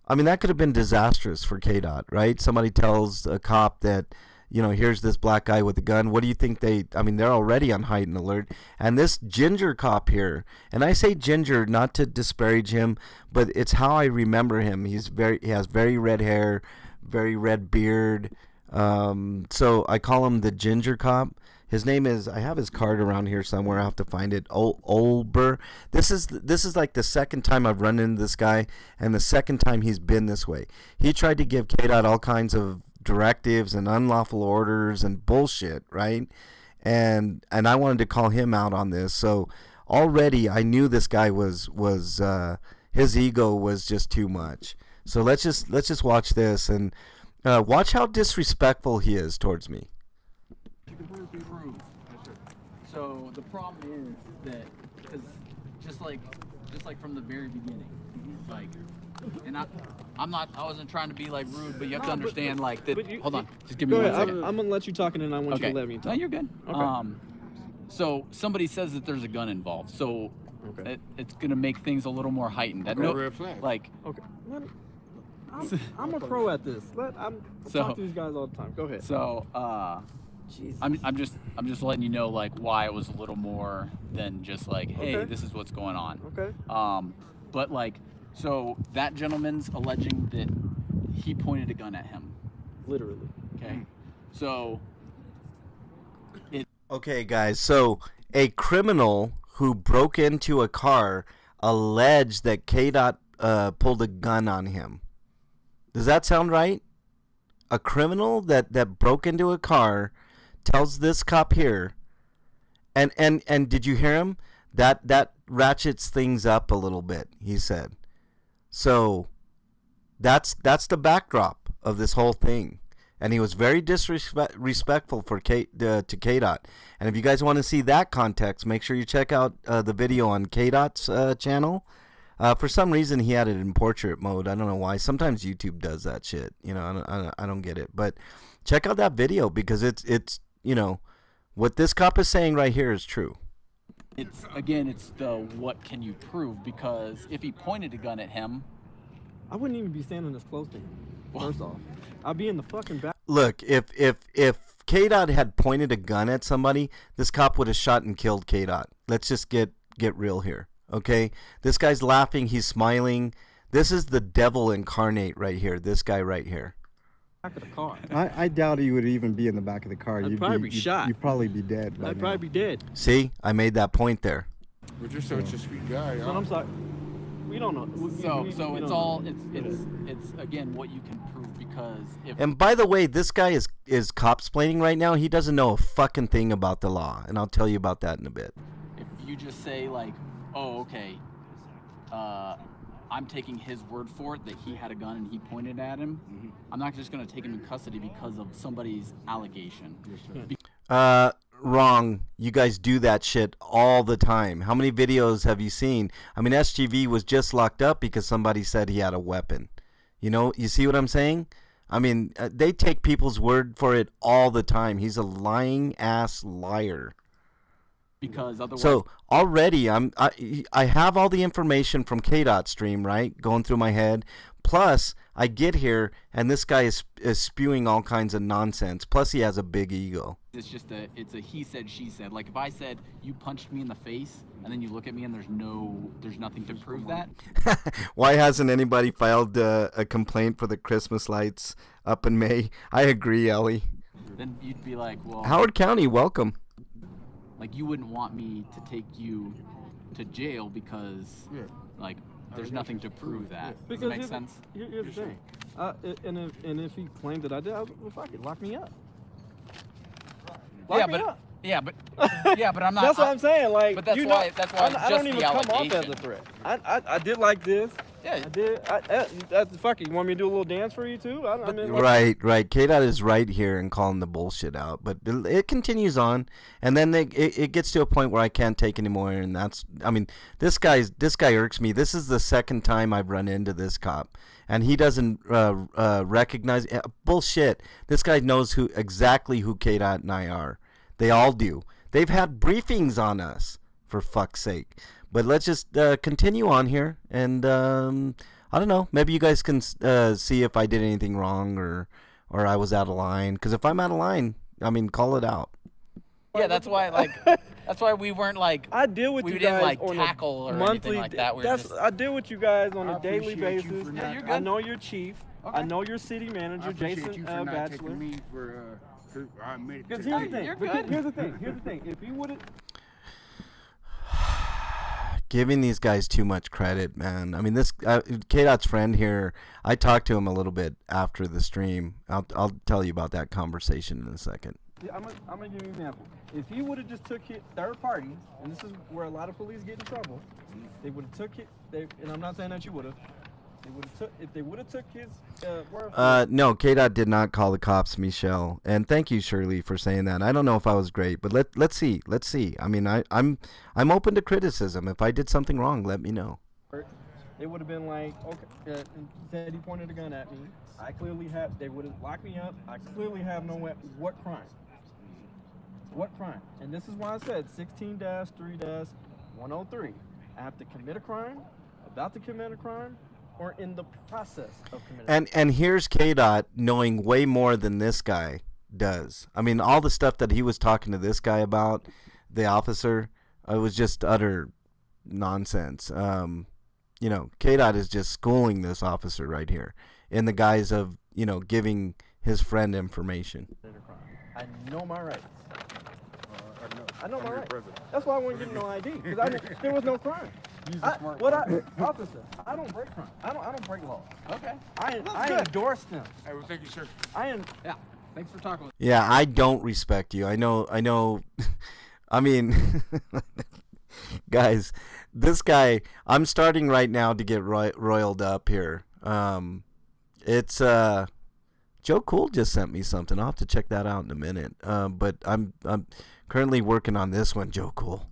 I mean, that could have been disastrous for KDOT, right? Somebody tells a cop that here's this black guy with a gun. What do you think they're already on heightened alert. And this ginger cop here, and I say ginger not to disparage him, but it's how I remember him. He has very red hair, very red beard. So I call him the ginger cop. His name is, I have his card around here somewhere. I have to find it. Olber. This is like the second time I've run into this guy, and the second time he's been this way. He tried to give KDOT all kinds of directives and unlawful orders and bullshit, right? And I wanted to call him out on this. So already I knew this guy was his ego was just too much. So let's just watch this and watch how disrespectful he is towards me. Prove. So the problem is that, because just like from the very beginning, like, and I wasn't trying to be like rude, but you have to understand like that. Hold on, just give me 1 second. I'm gonna let you talk, and then I want you to let me talk. No, you're good. Okay. So somebody says that there's a gun involved, so it's gonna make things a little more heightened. That red flag. Like, Okay. I'm a pro at this. I talk to these guys all the time. Go ahead. So, Jesus. I'm just letting you know like why it was a little more than just like, hey, this is what's going on. Okay. But like, so that gentleman's alleging that he pointed a gun at him. Literally. Okay. So. Okay, guys. So a criminal who broke into a car alleged that KDOT pulled a gun on him. Does that sound right? A criminal that broke into a car tells this cop here, and did you hear him? That ratchets things up a little bit, he said. So that's the backdrop of this whole thing. And he was very disrespectful to KDOT. And if you guys want to see that context, make sure you check out the video on KDOT's channel. For some reason, he had it in portrait mode. I don't know why. Sometimes YouTube does that shit. You know, I don't get it. But check out that video because it's you know, what this cop is saying right here is true. It's the what can you prove? Because if he pointed a gun at him, I wouldn't even be standing this close to him. First off, I'd be in the fucking back. Look, if KDOT had pointed a gun at somebody, this cop would have shot and killed KDOT. Let's just get real here, okay? This guy's laughing, he's smiling. This is the devil incarnate right here. This guy right here. Back of the car. I doubt he would even be in the back of the car. I'd probably be shot. You'd probably be dead. I'd probably be dead. See, I made that point there. But you're such a sweet guy. But I'm sorry. We don't know. So it's all it's again what you can prove because if And by the way, this guy is cop-splaining right now. He doesn't know a fucking thing about the law, and I'll tell you about that in a bit. if you just say like, oh okay, I'm taking his word for it that he had a gun and he pointed at him, I'm not just gonna take him in custody because of somebody's allegation. Wrong. You guys do that shit all the time. How many videos have you seen? I mean, SGV was just locked up because somebody said he had a weapon. You know, you see what I'm saying? I mean, they take people's word for it all the time. He's a lying ass liar. Because otherwise, So already I have all the information from KDOT stream, right, going through my head. Plus, I get here and this guy is spewing all kinds of nonsense. Plus, he has a big ego. it's just it's a he said she said. Like if I said you punched me in the face and then you look at me and there's nothing to prove that. Why hasn't anybody filed a complaint for the Christmas lights up in May? I agree, Ellie. Then you'd be like, well, Howard County, welcome. like you wouldn't want me to take you to jail because like there's nothing to prove that. Does that make sense? Here's the thing. And if he claimed that I did, well, fuck it, lock me up. Lock me up. Yeah, but I'm not. That's what I'm saying. Like, But that's you why. know, That's why. I don't even come off as allegation. a threat. I did like this. Yeah. I did. That's fuck it. You want me to do a little dance for you too? I mean, like, Right. KDOT is right here and calling the bullshit out, but it continues on, and then it gets to a point where I can't take anymore, and that's. I mean, this guy irks me. This is the second time I've run into this cop, and he doesn't recognize bullshit. This guy knows exactly who KDOT and I are. They all do. They've had briefings on us, for fuck's sake. But let's just continue on here, and I don't know. Maybe you guys can see if I did anything wrong or I was out of line. Because if I'm out of line, I mean, call it out. Yeah, that's why. Like, that's why we weren't like. I deal with we you didn't guys like on tackle a or monthly. anything like that. We were just, I deal with you guys on a I daily appreciate you basis. for Yeah, not- you're I good. know your chief. Okay. I know your city manager, I appreciate Jason you for not Bachelor. taking me for I made it. Because to here's the the thing. You're Because good. Here's the thing. If you would have. giving these guys too much credit, man. I mean, this K-Dot's friend here, I talked to him a little bit after the stream. I'll tell you about that conversation in a second. Yeah, I'm gonna give you an example. If he would have just took it third parties, and this is where a lot of police get in trouble, they would have took it. And I'm not saying that you would have. If they would have took his word. No, K-Dot did not call the cops, Michelle. And thank you, Shirley, for saying that. I don't know if I was great, but let's see. I mean, I'm open to criticism. If I did something wrong, let me know. It would have been like, okay, he said he pointed a gun at me. I clearly have. They would have locked me up. I clearly have no weapon. What crime? What crime? And this is why I said 16-3-103. I have to commit a crime, about to commit a crime, or in the process of committing. And here's K-Dot knowing way more than this guy does. I mean, all the stuff that he was talking to this guy about, the officer, it was just utter nonsense. You know, K-Dot is just schooling this officer right here in the guise of, you know, giving his friend information. I know my rights. I know my rights. That's why I wouldn't give no ID, because there was no crime. Officer, I don't break crime. I don't break laws. Okay. I endorse them. Hey, well, thank you, sir. Yeah. Thanks for talking with me. Yeah, I don't respect you. I know. I mean, guys, this guy, I'm starting right now to get roiled up here. It's Joe Cool just sent me something. I'll have to check that out in a minute. But I'm currently working on this one, Joe Cool.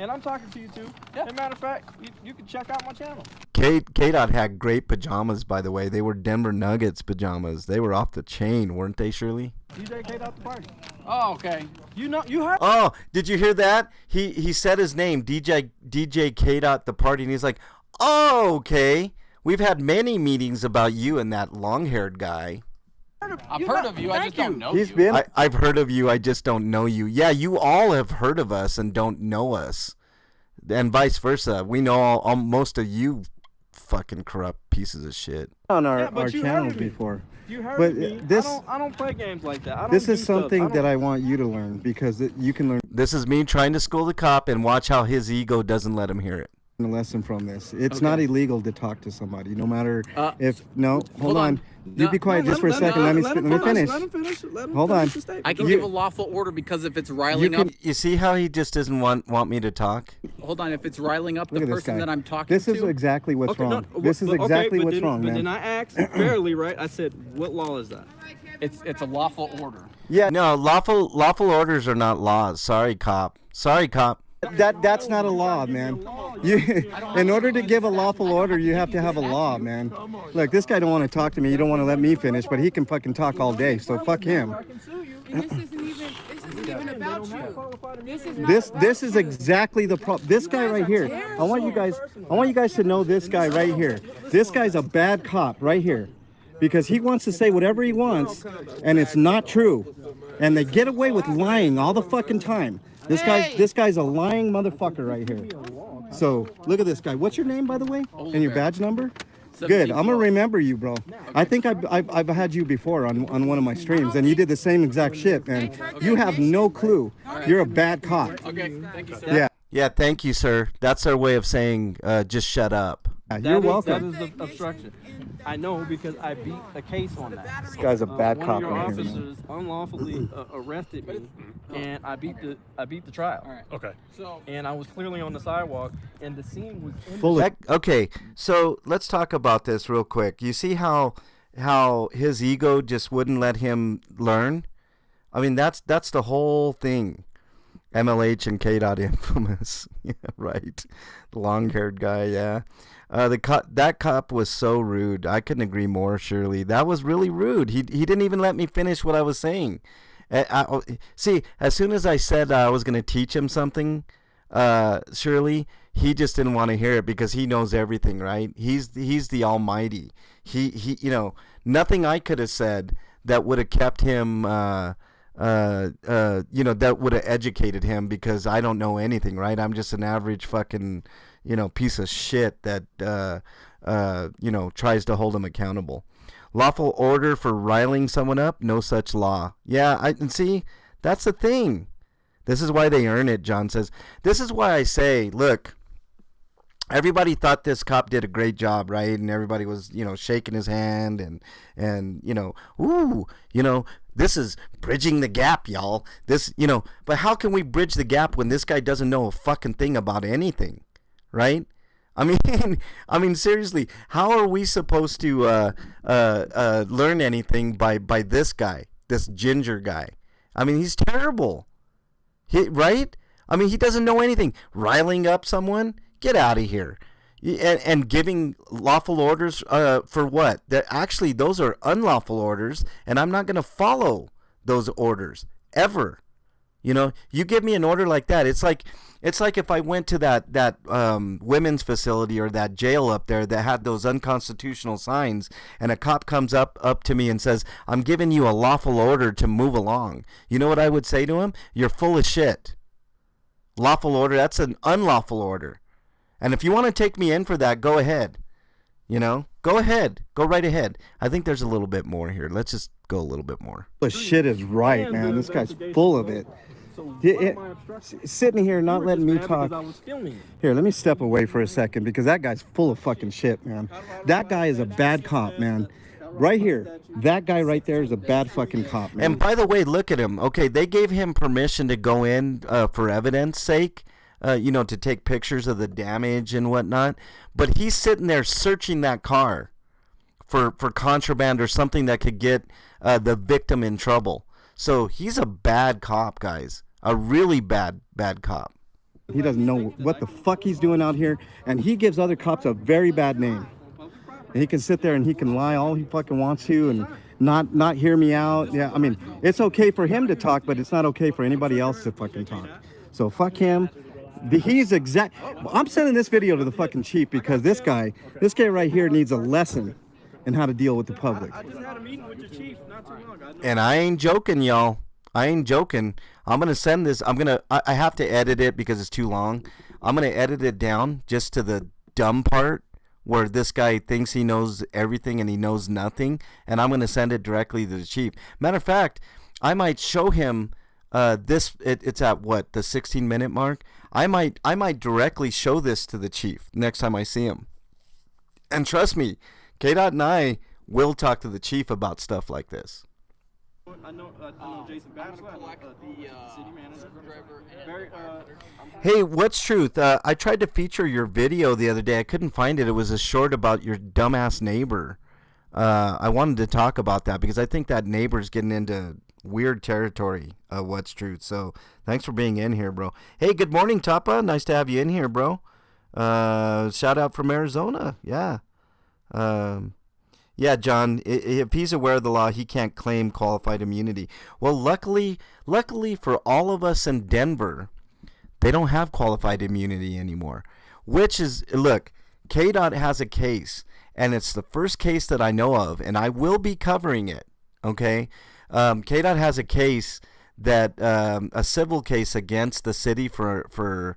And I'm talking to you too. Yeah. As a matter of fact, you can check out my channel. K-Dot had great pajamas, by the way. They were Denver Nuggets pajamas. They were off the chain, weren't they, Shirley? DJ K-Dot the party. Oh, okay. You heard. Oh, did you hear that? He said his name, DJ K-Dot the party, and he's like, oh, okay. We've had many meetings about you and that long-haired guy. I've heard of you, I just don't know you. I've heard of you, I just don't know you. Yeah, you all have heard of us and don't know us. And vice versa. We know all most of you fucking corrupt pieces of shit. On our channels before. You heard But me. this- I don't play games like that. This is something that I want you to learn, because you can learn This is me trying to school the cop and watch how his ego doesn't let him hear it. a lesson from this. It's Okay. not illegal to talk to somebody, no matter if. No, hold hold on. on. You No, be quiet just for a second. Let me finish. Let him finish. Let him Hold finish on. the statement. I can You- give a lawful order because if it's riling up, You see how he just doesn't want me to talk? hold on, if it's riling up Look the at this person guy. that I'm talking This to. is exactly what's Okay, wrong. no, This is but- okay, exactly but what's then- wrong, But man. then I asked fairly, right? I said, what law is that? It's a lawful order. Yeah, No, lawful orders are not laws. Sorry, cop. that's not a law, man. In order to give a lawful order, you have to have a law, man. Look, this guy don't want to talk to me. You don't want to let me finish, but he can fucking talk all day. So fuck him. And this isn't even about you. This is not This is exactly the problem. This guy right here. I want you guys to know this guy right here. This guy's a bad cop right here, because he wants to say whatever he wants, and it's not true. And they get away with lying all the fucking time. This guy's a lying motherfucker right here. So look at this guy. What's your name, by the way? And your badge number? Good. I'm gonna remember you, bro. I think I've had you before on one of my streams, and you did the same exact shit, and you have no clue. You're a bad cop. Okay, thank you, sir. Yeah. Yeah, thank you, sir. That's our way of saying just shut up. You're welcome. That is the obstruction. I know because I beat a case on that. This guy's a bad One cop of your right here, man. officers unlawfully arrested me, and I beat the trial. All right. Okay. So And I was clearly on the sidewalk, and the scene was in Full of Okay, so let's talk about this real quick. You see how his ego just wouldn't let him learn? I mean, that's the whole thing. MLH and K-Dot infamous. Yeah, right. The long-haired guy, yeah. That cop was so rude. I couldn't agree more, Shirley. That was really rude. He didn't even let me finish what I was saying. See, as soon as I said I was going to teach him something, Shirley, he just didn't want to hear it because he knows everything, right? He's the almighty. He nothing I could have said that would have kept him that would have educated him, because I don't know anything, right? I'm just an average fucking, piece of shit that, tries to hold him accountable. Lawful order for riling someone up? No such law. Yeah, and see, that's the thing. This is why they earn it, John says. This is why I say, look, everybody thought this cop did a great job, right? And everybody was, shaking his hand and ooh, this is bridging the gap, y'all. This, but how can we bridge the gap when this guy doesn't know a fucking thing about anything, right? I mean, seriously, how are we supposed to learn anything by this guy, this ginger guy? I mean, he's terrible, right? I mean, he doesn't know anything. Riling up someone, get out of here, and giving lawful orders for what? Actually, those are unlawful orders, and I'm not going to follow those orders ever. You give me an order like that, it's like if I went to that women's facility or that jail up there that had those unconstitutional signs, and a cop comes up to me and says, I'm giving you a lawful order to move along. You know what I would say to him? You're full of shit. Lawful order, that's an unlawful order. And if you want to take me in for that, go ahead. Go ahead. Go right ahead. I think there's a little bit more here. Let's just go a little bit more. The shit is right, man. This guy's full of it. Sitting here not letting me talk. Here, let me step away for a second because that guy's full of fucking shit, man. That guy is a bad cop, man. Right here, that guy right there is a bad fucking cop, man. And by the way, look at him. Okay, they gave him permission to go in for evidence sake, to take pictures of the damage and whatnot. But he's sitting there searching that car for contraband or something that could get the victim in trouble. So he's a bad cop, guys. A really bad cop. He doesn't know what the fuck he's doing out here, and he gives other cops a very bad name. And he can sit there and he can lie all he fucking wants to and not hear me out. Yeah, I mean, it's okay for him to talk, but it's not okay for anybody else to fucking talk. So fuck him. I'm sending this video to the fucking chief because this guy right here needs a lesson in how to deal with the public. I just had a meeting with the chief not too long ago. And I ain't joking, y'all. I ain't joking. I'm going to send this. I have to edit it because it's too long. I'm going to edit it down just to the dumb part where this guy thinks he knows everything and he knows nothing. And I'm going to send it directly to the chief. Matter of fact, I might show him it's at what, the 16-minute mark? I might directly show this to the chief next time I see him. And trust me, K-Dot and I will talk to the chief about stuff like this. I know Jason Babs, the city manager. Hey, what's truth? I tried to feature your video the other day. I couldn't find it. It was a short about your dumbass neighbor. I wanted to talk about that because I think that neighbor's getting into weird territory. What's truth? So thanks for being in here, bro. Hey, good morning, Tapa. Nice to have you in here, bro. Shout out from Arizona. Yeah. Yeah, John, if he's aware of the law, he can't claim qualified immunity. Well, luckily for all of us in Denver, they don't have qualified immunity anymore. Which is, look, KDOT has a case, and it's the first case that I know of, and I will be covering it, okay? KDOT has a case that, a civil case against the city for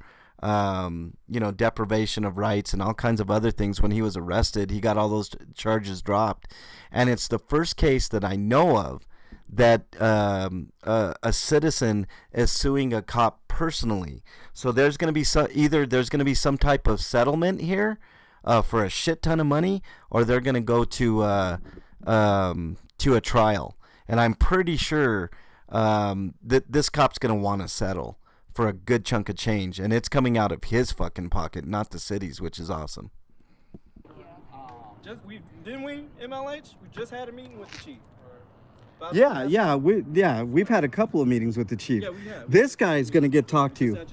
deprivation of rights and all kinds of other things. When he was arrested, he got all those charges dropped. And it's the first case that I know of that a citizen is suing a cop personally. So there's going to be there's going to be some type of settlement here for a shit ton of money, or they're going to go to a trial. And I'm pretty sure that this cop's going to want to settle for a good chunk of change, and it's coming out of his fucking pocket, not the city's, which is awesome. Didn't we, MLH? We just had a meeting with the chief. We've had a couple of meetings with the chief. Yeah, we have. This guy's gonna get talked to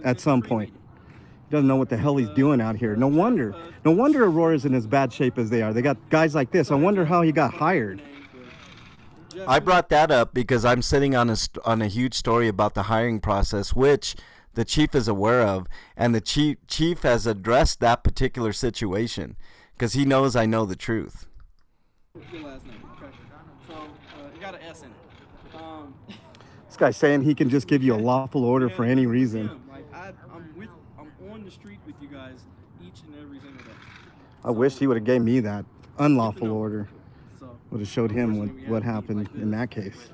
at some point. He doesn't know what the hell he's doing out here. No wonder Aurora's in as bad shape as they are. They got guys like this. I wonder how he got hired. I brought that up because I'm sitting on a huge story about the hiring process, which the chief is aware of, and the chief has addressed that particular situation because he knows I know the truth. Your last name, okay. So it got an S in it. This guy's saying he can just give you a lawful order for any reason. I'm on the street with you guys each and every single day. I wish he would have gave me that unlawful order. Would have showed him what happened in that case.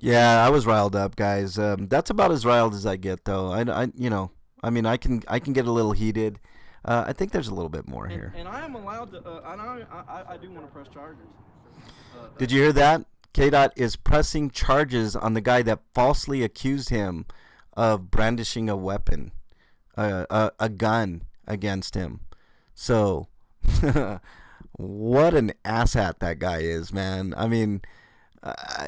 Yeah, I was riled up, guys. That's about as riled as I get, though. I mean, I can get a little heated. I think there's a little bit more here. And I am allowed to. I do want to press charges. Did you hear that? KDOT is pressing charges on the guy that falsely accused him of brandishing a weapon, a gun against him. So, what an asshat that guy is, man. I mean,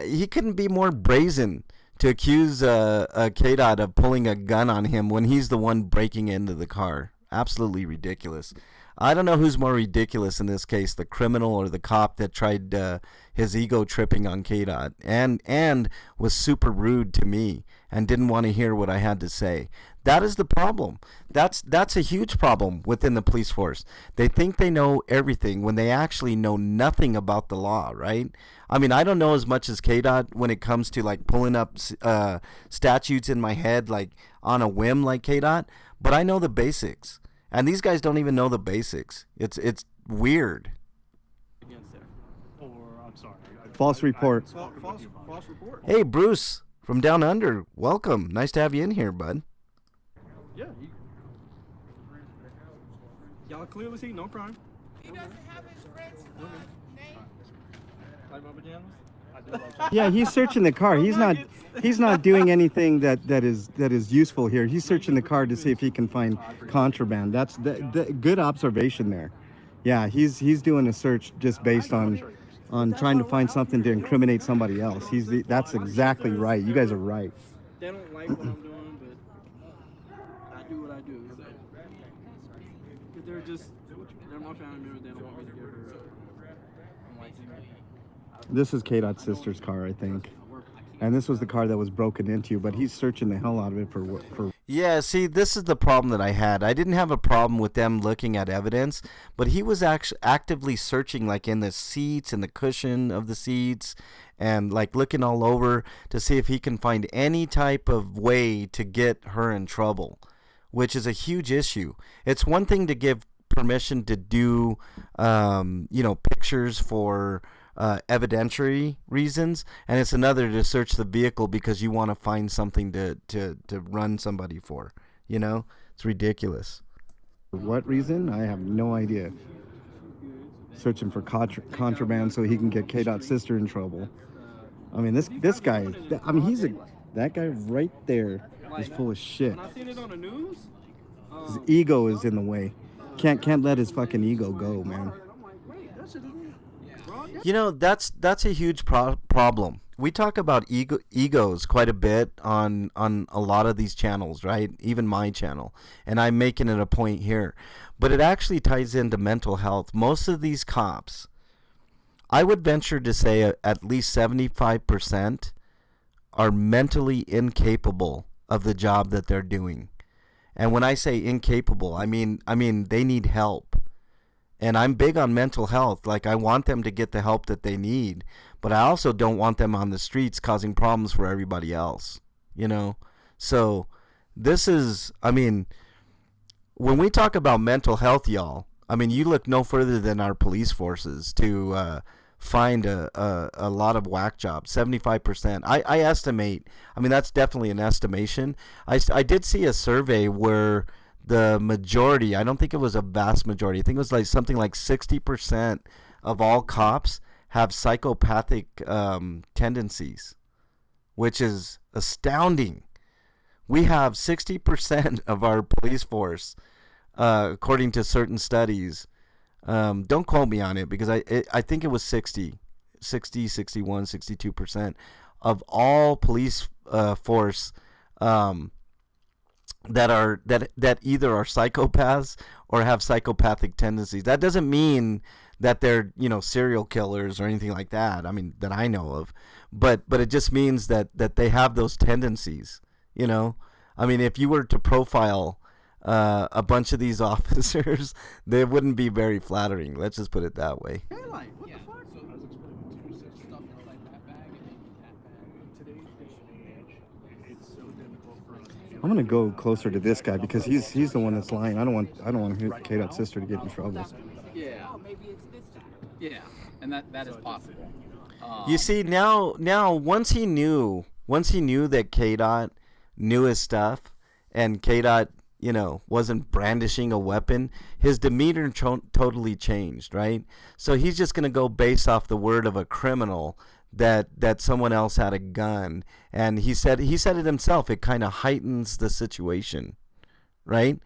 he couldn't be more brazen to accuse KDOT of pulling a gun on him when he's the one breaking into the car. Absolutely ridiculous. I don't know who's more ridiculous in this case, the criminal or the cop that tried his ego tripping on KDOT and was super rude to me and didn't want to hear what I had to say. That is the problem. That's a huge problem within the police force. They think they know everything when they actually know nothing about the law, right? I mean, I don't know as much as KDOT when it comes to like pulling up statutes in my head like on a whim like KDOT, but I know the basics. And these guys don't even know the basics. It's weird. False report. False report. Hey, Bruce from Down Under, welcome. Nice to have you in here, bud. Yeah. Y'all clearly see no crime. He doesn't have his friend's name. Like my pajamas. Yeah, he's searching the car. He's not doing anything that is useful here. He's searching the car to see if he can find contraband. That's the good observation there. Yeah, he's doing a search just based on trying to find something to incriminate somebody else. That's exactly right. You guys are right. They don't like what I'm doing, but I do what I do. So. They're my family members. They don't want me to give her up. This is KDOT's sister's car, I think. And this was the car that was broken into, but he's searching the hell out of it for. Yeah, see, this is the problem that I had. I didn't have a problem with them looking at evidence, but he was actually actively searching, like in the seats and the cushion of the seats, and like looking all over to see if he can find any type of way to get her in trouble, which is a huge issue. It's one thing to give permission to do, pictures for evidentiary reasons, and it's another to search the vehicle because you want to find something to run somebody for. It's ridiculous. For what reason? I have no idea. Searching for contraband so he can get KDOT's sister in trouble. I mean, this guy. I mean, that guy right there is full of shit. When I seen it on the news, his ego is in the way. Can't let his fucking ego go, man. That's a huge problem. We talk about egos quite a bit on a lot of these channels, right? Even my channel. And I'm making it a point here. But it actually ties into mental health. Most of these cops, I would venture to say at least 75% are mentally incapable of the job that they're doing. And when I say incapable, I mean they need help. And I'm big on mental health. Like, I want them to get the help that they need, but I also don't want them on the streets causing problems for everybody else, So this is, when we talk about mental health, y'all, you look no further than our police forces to find a lot of whack jobs. 75%. I estimate, that's definitely an estimation. I did see a survey where the majority, I don't think it was a vast majority, I think it was like something like 60% of all cops have psychopathic tendencies, which is astounding. We have 60% of our police force, according to certain studies, don't quote me on it because I think it was 60, 61, 62% of all police force that either are psychopaths or have psychopathic tendencies. That doesn't mean that they're serial killers or anything like that. That I know of, but it just means that they have those tendencies. If you were to profile a bunch of these officers, they wouldn't be very flattering. Let's just put it that way. I'm gonna go closer to this guy because he's the one that's lying. I don't want KDOT's sister to get in trouble. Yeah. Yeah, and that is possible. You see, now once he knew that K-Dot knew his stuff, and K-Dot, wasn't brandishing a weapon, his demeanor totally changed, right? So he's just going to go based off the word of a criminal that someone else had a gun. And he said it himself, it kind of heightens the situation, right?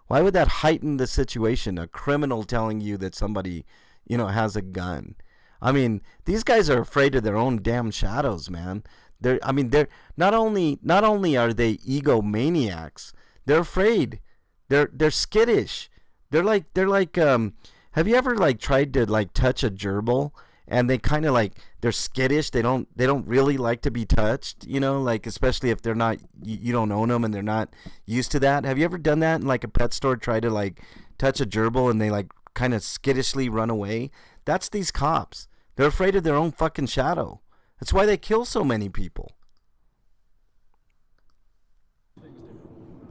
Why would that heighten the situation? A criminal telling you that somebody, has a gun. I mean, these guys are afraid of their own damn shadows, man. They're not only are they egomaniacs, they're afraid. They're skittish. They're like have you ever tried to touch a gerbil, and they kind of they're skittish. They don't really like to be touched, especially if they're not, you don't own them and they're not used to that. Have you ever done that in a pet store, try to touch a gerbil and they kind of skittishly run away? That's these cops. They're afraid of their own fucking shadow. That's why they kill so many people.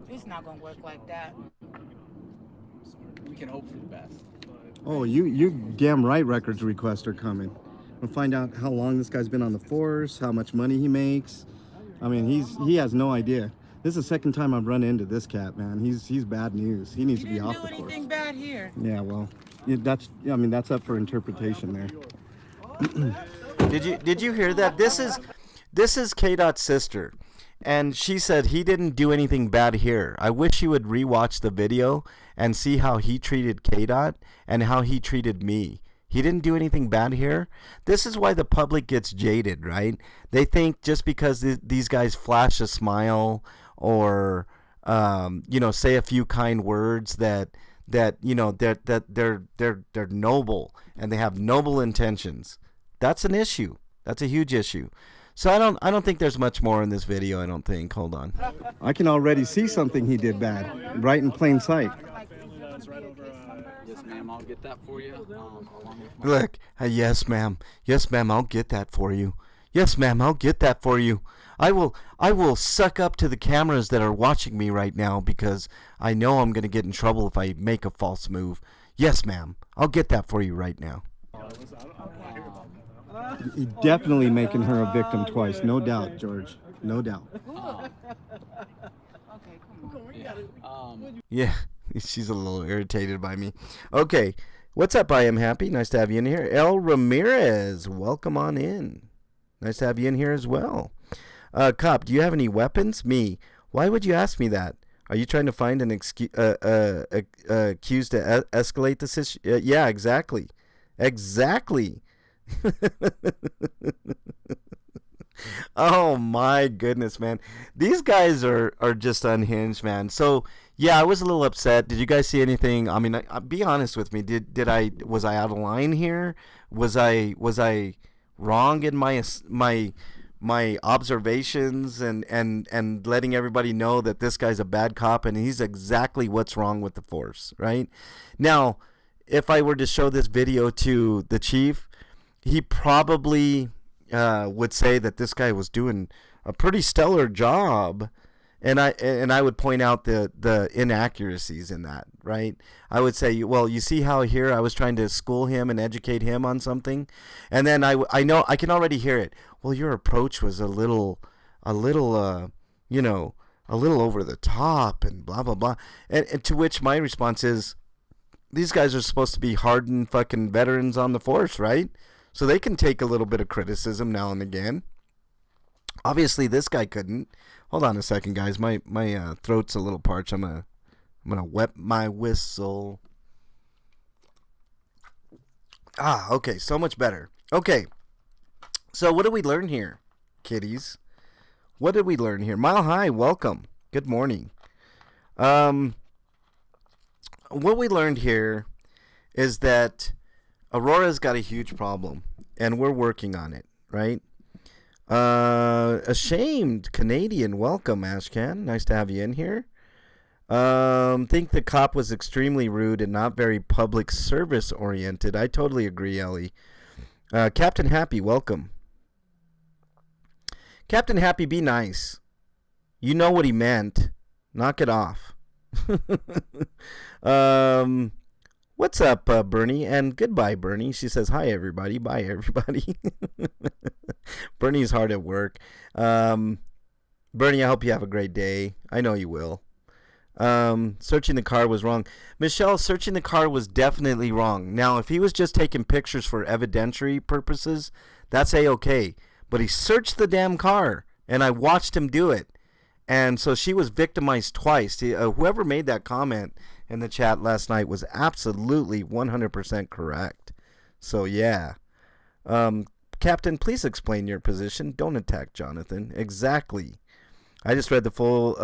It's not gonna work like that. We can hope for the best. Oh, you damn right records requests are coming. We'll find out how long this guy's been on the force, how much money he makes. I mean, he has no idea. This is the second time I've run into this cat, man. He's bad news. He needs to be off the force. You didn't do anything bad here. Yeah, well, that's up for interpretation there. Did you hear that? This is K-Dot's sister, and she said he didn't do anything bad here. I wish you would rewatch the video and see how he treated K-Dot and how he treated me. He didn't do anything bad here. This is why the public gets jaded, right? They think just because these guys flash a smile or say a few kind words that they're noble and they have noble intentions. That's an issue. That's a huge issue. So I don't think there's much more in this video, I don't think. Hold on. I can already see something he did bad, right in plain sight. Yes, ma'am, I'll get that for you. Along with Look, yes, ma'am. Yes, ma'am, I'll get that for you. Yes, ma'am, I'll get that for you. I will suck up to the cameras that are watching me right now because I know I'm going to get in trouble if I make a false move. Yes, ma'am, I'll get that for you right now. You're definitely making her a victim twice, no doubt, George. No doubt. Okay, come on. Yeah, she's a little irritated by me. Okay, what's up? I am happy. Nice to have you in here. El Ramirez, welcome on in. Nice to have you in here as well. Cop, do you have any weapons? Me. Why would you ask me that? Are you trying to find an accused to escalate this issue? Yeah, exactly. Exactly. Oh my goodness, man. These guys are just unhinged, man. So yeah, I was a little upset. Did you guys see anything? I mean, be honest with me. Was I out of line here? Was I wrong in my observations and letting everybody know that this guy's a bad cop and he's exactly what's wrong with the force, right? Now, if I were to show this video to the chief, he probably would say that this guy was doing a pretty stellar job, and I would point out the inaccuracies in that, right? I would say, well, you see how here I was trying to school him and educate him on something, and then I know I can already hear it. Well, your approach was a little over the top and blah blah blah, and to which my response is, these guys are supposed to be hardened fucking veterans on the force, right? So they can take a little bit of criticism now and again. Obviously, this guy couldn't. Hold on a second, guys. My throat's a little parched. I'm gonna wet my whistle. Okay, so much better. Okay, so what did we learn here, kiddies? What did we learn here? Mile High, welcome. Good morning. What we learned here is that Aurora's got a huge problem, and we're working on it, right? Ashamed Canadian, welcome, Ashcan. Nice to have you in here. Think the cop was extremely rude and not very public service oriented. I totally agree, Ellie. Captain Happy, welcome. Captain Happy, be nice. You know what he meant. Knock it off. What's up, Bernie? And goodbye, Bernie. She says, hi, everybody. Bye, everybody. Bernie's hard at work. Bernie, I hope you have a great day. I know you will. Searching the car was wrong. Michelle, searching the car was definitely wrong. Now, if he was just taking pictures for evidentiary purposes, that's A-okay. But he searched the damn car, and I watched him do it. And so she was victimized twice. Whoever made that comment in the chat last night was absolutely 100% correct. So, yeah. Captain, please explain your position. Don't attack Jonathan. Exactly. I just read the full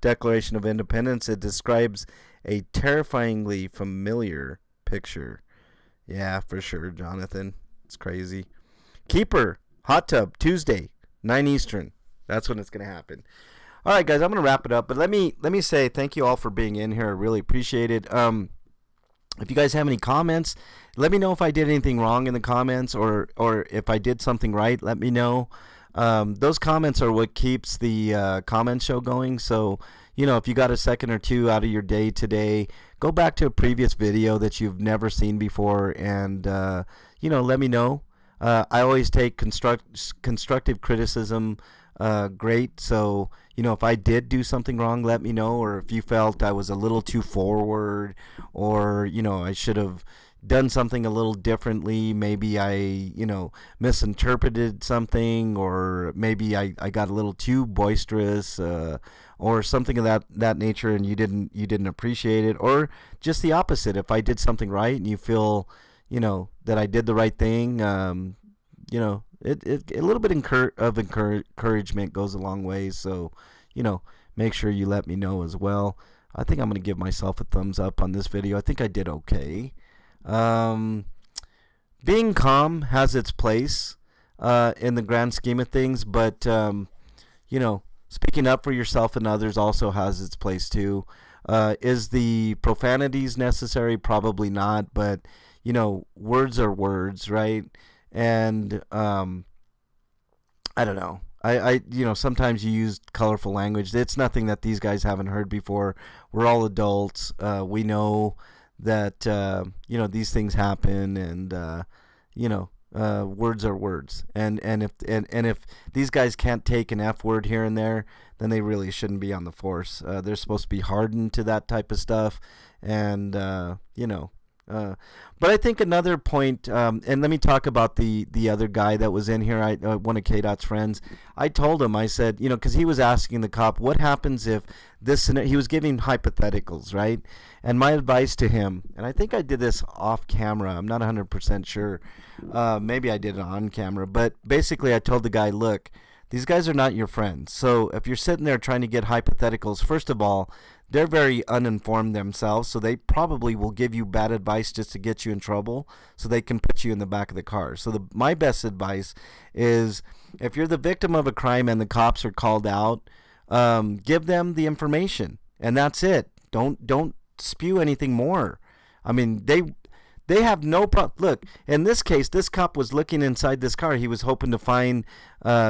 Declaration of Independence. It describes a terrifyingly familiar picture. Yeah, for sure, Jonathan. It's crazy. Keeper, hot tub, Tuesday, 9 Eastern. That's when it's going to happen. All right, guys, I'm going to wrap it up. But let me say thank you all for being in here. I really appreciate it. If you guys have any comments, let me know if I did anything wrong in the comments, or if I did something right, let me know. Those comments are what keeps the comment show going. So, if you got a second or two out of your day today, go back to a previous video that you've never seen before and, let me know. I always take constructive criticism great. So, if I did do something wrong, let me know. Or if you felt I was a little too forward, or, I should have done something a little differently. Maybe I, misinterpreted something, or maybe I got a little too boisterous, or something of that nature, and you didn't appreciate it, or just the opposite. If I did something right and you feel, that I did the right thing, a little bit of encouragement goes a long way. So, make sure you let me know as well. I think I'm going to give myself a thumbs up on this video. I think I did okay. Being calm has its place in the grand scheme of things, but speaking up for yourself and others also has its place too. Is the profanities necessary? Probably not, but words are words, right? And I don't know. I sometimes you use colorful language. It's nothing that these guys haven't heard before. We're all adults. We know that these things happen, and words are words. And if these guys can't take an F word here and there, then they really shouldn't be on the force. They're supposed to be hardened to that type of stuff, and but I think another point, and let me talk about the other guy that was in here, one of K-Dot's friends. I told him, I said, because he was asking the cop, what happens if this, he was giving hypotheticals, right? And my advice to him, and I think I did this off camera, I'm not 100% sure, maybe I did it on camera, but basically I told the guy, look, these guys are not your friends. So if you're sitting there trying to get hypotheticals, first of all, they're very uninformed themselves, so they probably will give you bad advice just to get you in trouble so they can put you in the back of the car. So my best advice is, if you're the victim of a crime and the cops are called out, give them the information, and that's it. Don't spew anything more. I memean, they have no problem. Look, in this case, this cop was looking inside this car. He was hoping to find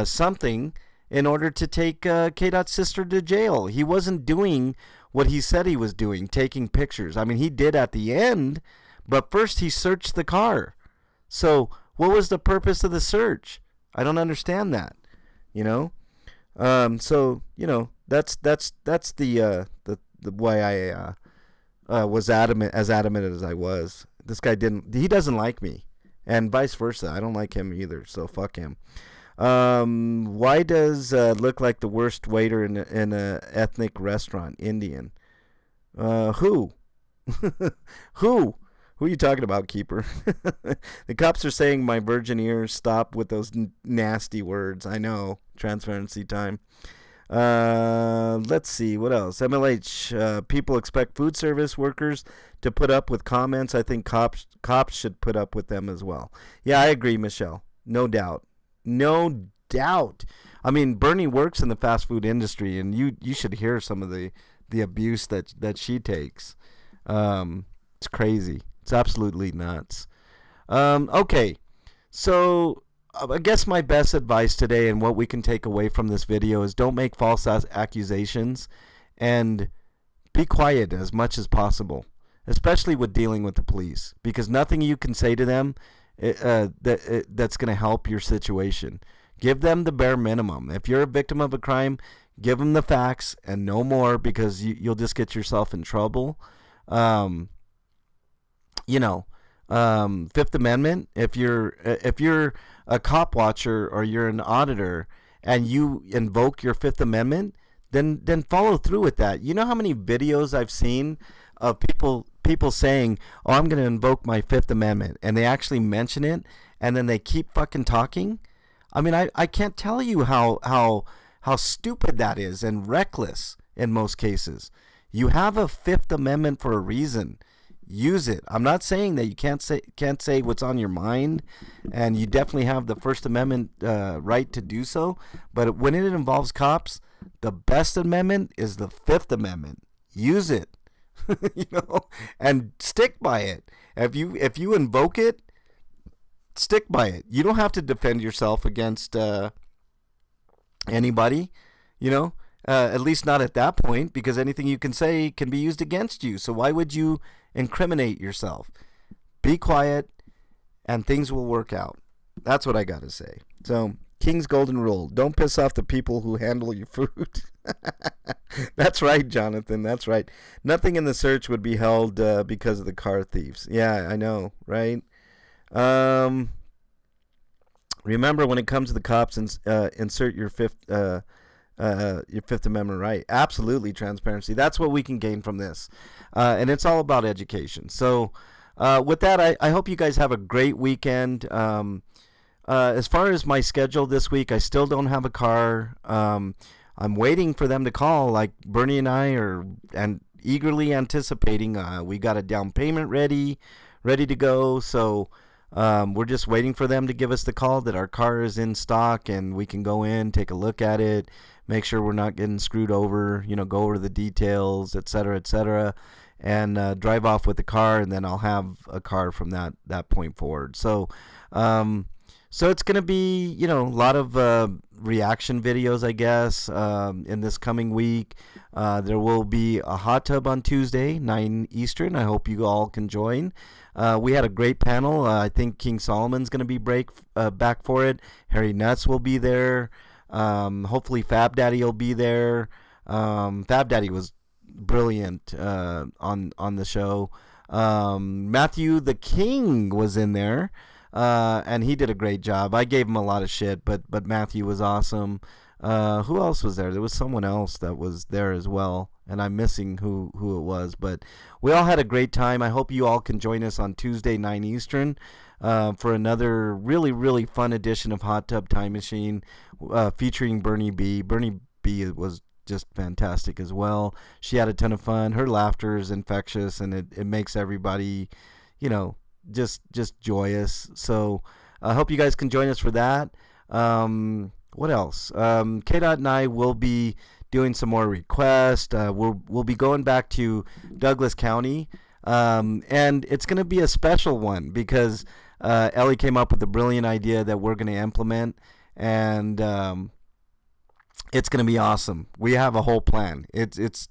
something in order to take K-Dot's sister to jail. He wasn't doing what he said he was doing, taking pictures. I mean, he did at the end, but first he searched the car. So what was the purpose of the search? I don't understand that, So, that's the why I was adamant as I was. This guy he doesn't like me, and vice versa. I don't like him either, so fuck him. Why does look like the worst waiter in a ethnic restaurant? Indian. Who? Who are you talking about, Keeper? The cops are saying my virgin ears. Stop with those nasty words. I know. Transparency time. Let's see. What else? MLH. People expect food service workers to put up with comments. I think cops should put up with them as well. Yeah, I agree, Michelle. No doubt. No doubt. I mean, Bernie works in the fast food industry, and you should hear some of the abuse that she takes. It's crazy. It's absolutely nuts. Okay, so I guess my best advice today, and what we can take away from this video, is don't make false accusations, and be quiet as much as possible, especially with dealing with the police, because nothing you can say to them that's going to help your situation. Give them the bare minimum. If you're a victim of a crime, give them the facts and no more, because you'll just get yourself in trouble. Fifth Amendment, if you're a cop watcher or you're an auditor and you invoke your Fifth Amendment, then follow through with that. You know how many videos I've seen of people saying, "Oh, I'm going to invoke my Fifth Amendment," and they actually mention it, and then they keep fucking talking. I mean, I can't tell you how stupid that is, and reckless in most cases. You have a Fifth Amendment for a reason. Use it. I'm not saying that you can't say what's on your mind, and you definitely have the First Amendment right to do so. But when it involves cops, the best amendment is the Fifth Amendment. Use it, and stick by it. If you invoke it, stick by it. You don't have to defend yourself against anybody, at least not at that point, because anything you can say can be used against you. So why would you incriminate yourself? Be quiet and things will work out. That's what I got to say. So, King's Golden Rule: don't piss off the people who handle your food. That's right, Jonathan. That's right. Nothing in the search would be held because of the car thieves. Yeah, I know, right? Remember, when it comes to the cops, insert your Fifth Amendment right. Absolutely, transparency. That's what we can gain from this, and it's all about education. So, with that, I hope you guys have a great weekend. As far as my schedule this week, I still don't have a car. I'm waiting for them to call. Like Bernie and I are eagerly anticipating. We got a down payment ready to go. So we're just waiting for them to give us the call that our car is in stock and we can go in, take a look at it, make sure we're not getting screwed over, go over the details, et cetera, and drive off with the car, and then I'll have a car from that point forward. So, so it's going to be, a lot of reaction videos, I guess, in this coming week. There will be a hot tub on Tuesday, 9 Eastern. I hope you all can join. We had a great panel. I think King Solomon's going to be back for it. Harry Nuts will be there. Hopefully Fab Daddy will be there. Fab Daddy was brilliant on the show. Matthew the King was in there. And he did a great job. I gave him a lot of shit, but Matthew was awesome. Who else was there? There was someone else that was there as well, and I'm missing who it was. But we all had a great time. I hope you all can join us on Tuesday, 9 Eastern, for another really, really fun edition of Hot Tub Time Machine, featuring Bernie B. Bernie B was just fantastic as well. She had a ton of fun. Her laughter is infectious, and it makes everybody, just joyous. So I hope you guys can join us for that. What else? K-Dot and I will be doing some more requests. We'll be going back to Douglas County, and it's going to be a special one because Ellie came up with a brilliant idea that we're going to implement, and it's going to be awesome. We have a whole plan. It's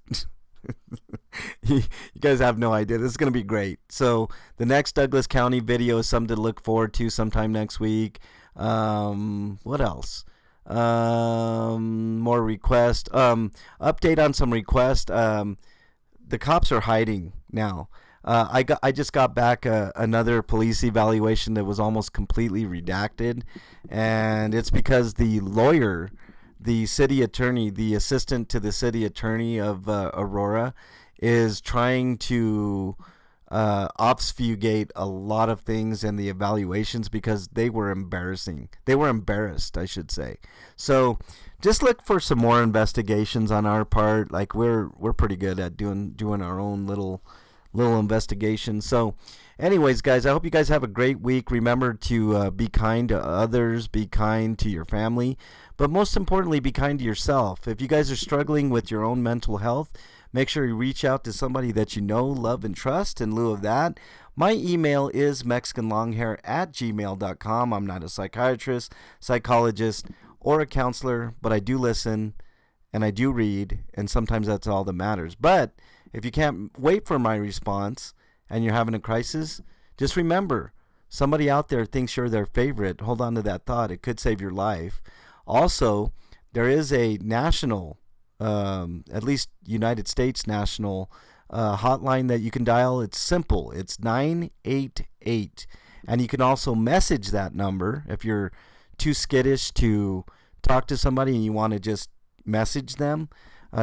you guys have no idea. This is going to be great. So the next Douglas County video is something to look forward to sometime next week. What else? More requests. Update on some requests. The cops are hiding now. I just got back another police evaluation that was almost completely redacted, and it's because the lawyer, the city attorney, the assistant to the city attorney of Aurora, is trying to obfuscate a lot of things in the evaluations because they were embarrassing. They were embarrassed, I should say. So just look for some more investigations on our part. Like we're pretty good at doing our own little investigations. So anyways, guys, I hope you guys have a great week. Remember to be kind to others, be kind to your family, but most importantly, be kind to yourself. If you guys are struggling with your own mental health, make sure you reach out to somebody that you know, love, and trust. In lieu of that, my email is mexicanlonghair@gmail.com. I'm not a psychiatrist, psychologist, or a counselor, but I do listen, and I do read, and sometimes that's all that matters. But if you can't wait for my response and you're having a crisis, just remember, somebody out there thinks you're their favorite, hold on to that thought. It could save your life. Also, there is a national, at least United States national hotline that you can dial. It's simple. It's 988. And you can also message that number if you're too skittish to talk to somebody and you want to just message them.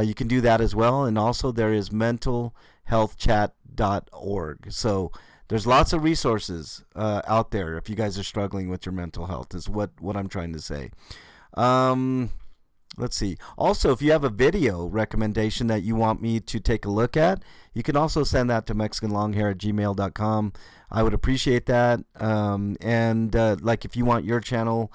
You can do that as well. And also there is mentalhealthchat.org. So there's lots of resources out there if you guys are struggling with your mental health, is what I'm trying to say. Let's see. Also, if you have a video recommendation that you want me to take a look at, you can also send that to mexicanlonghair@gmail.com. I would appreciate that. Like if you want your channel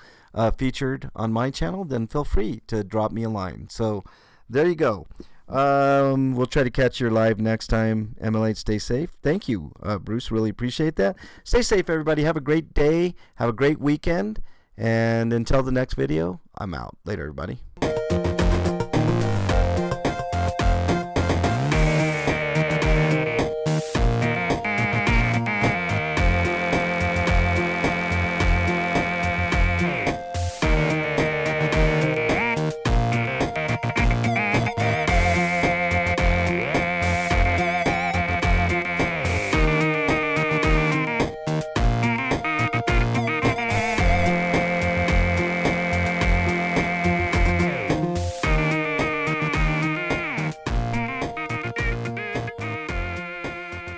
featured on my channel, then feel free to drop me a line. So there you go. We'll try to catch you live next time. MLH, stay safe. Thank you, Bruce. Really appreciate that. Stay safe, everybody. Have a great day. Have a great weekend. And until the next video, I'm out. Later, everybody.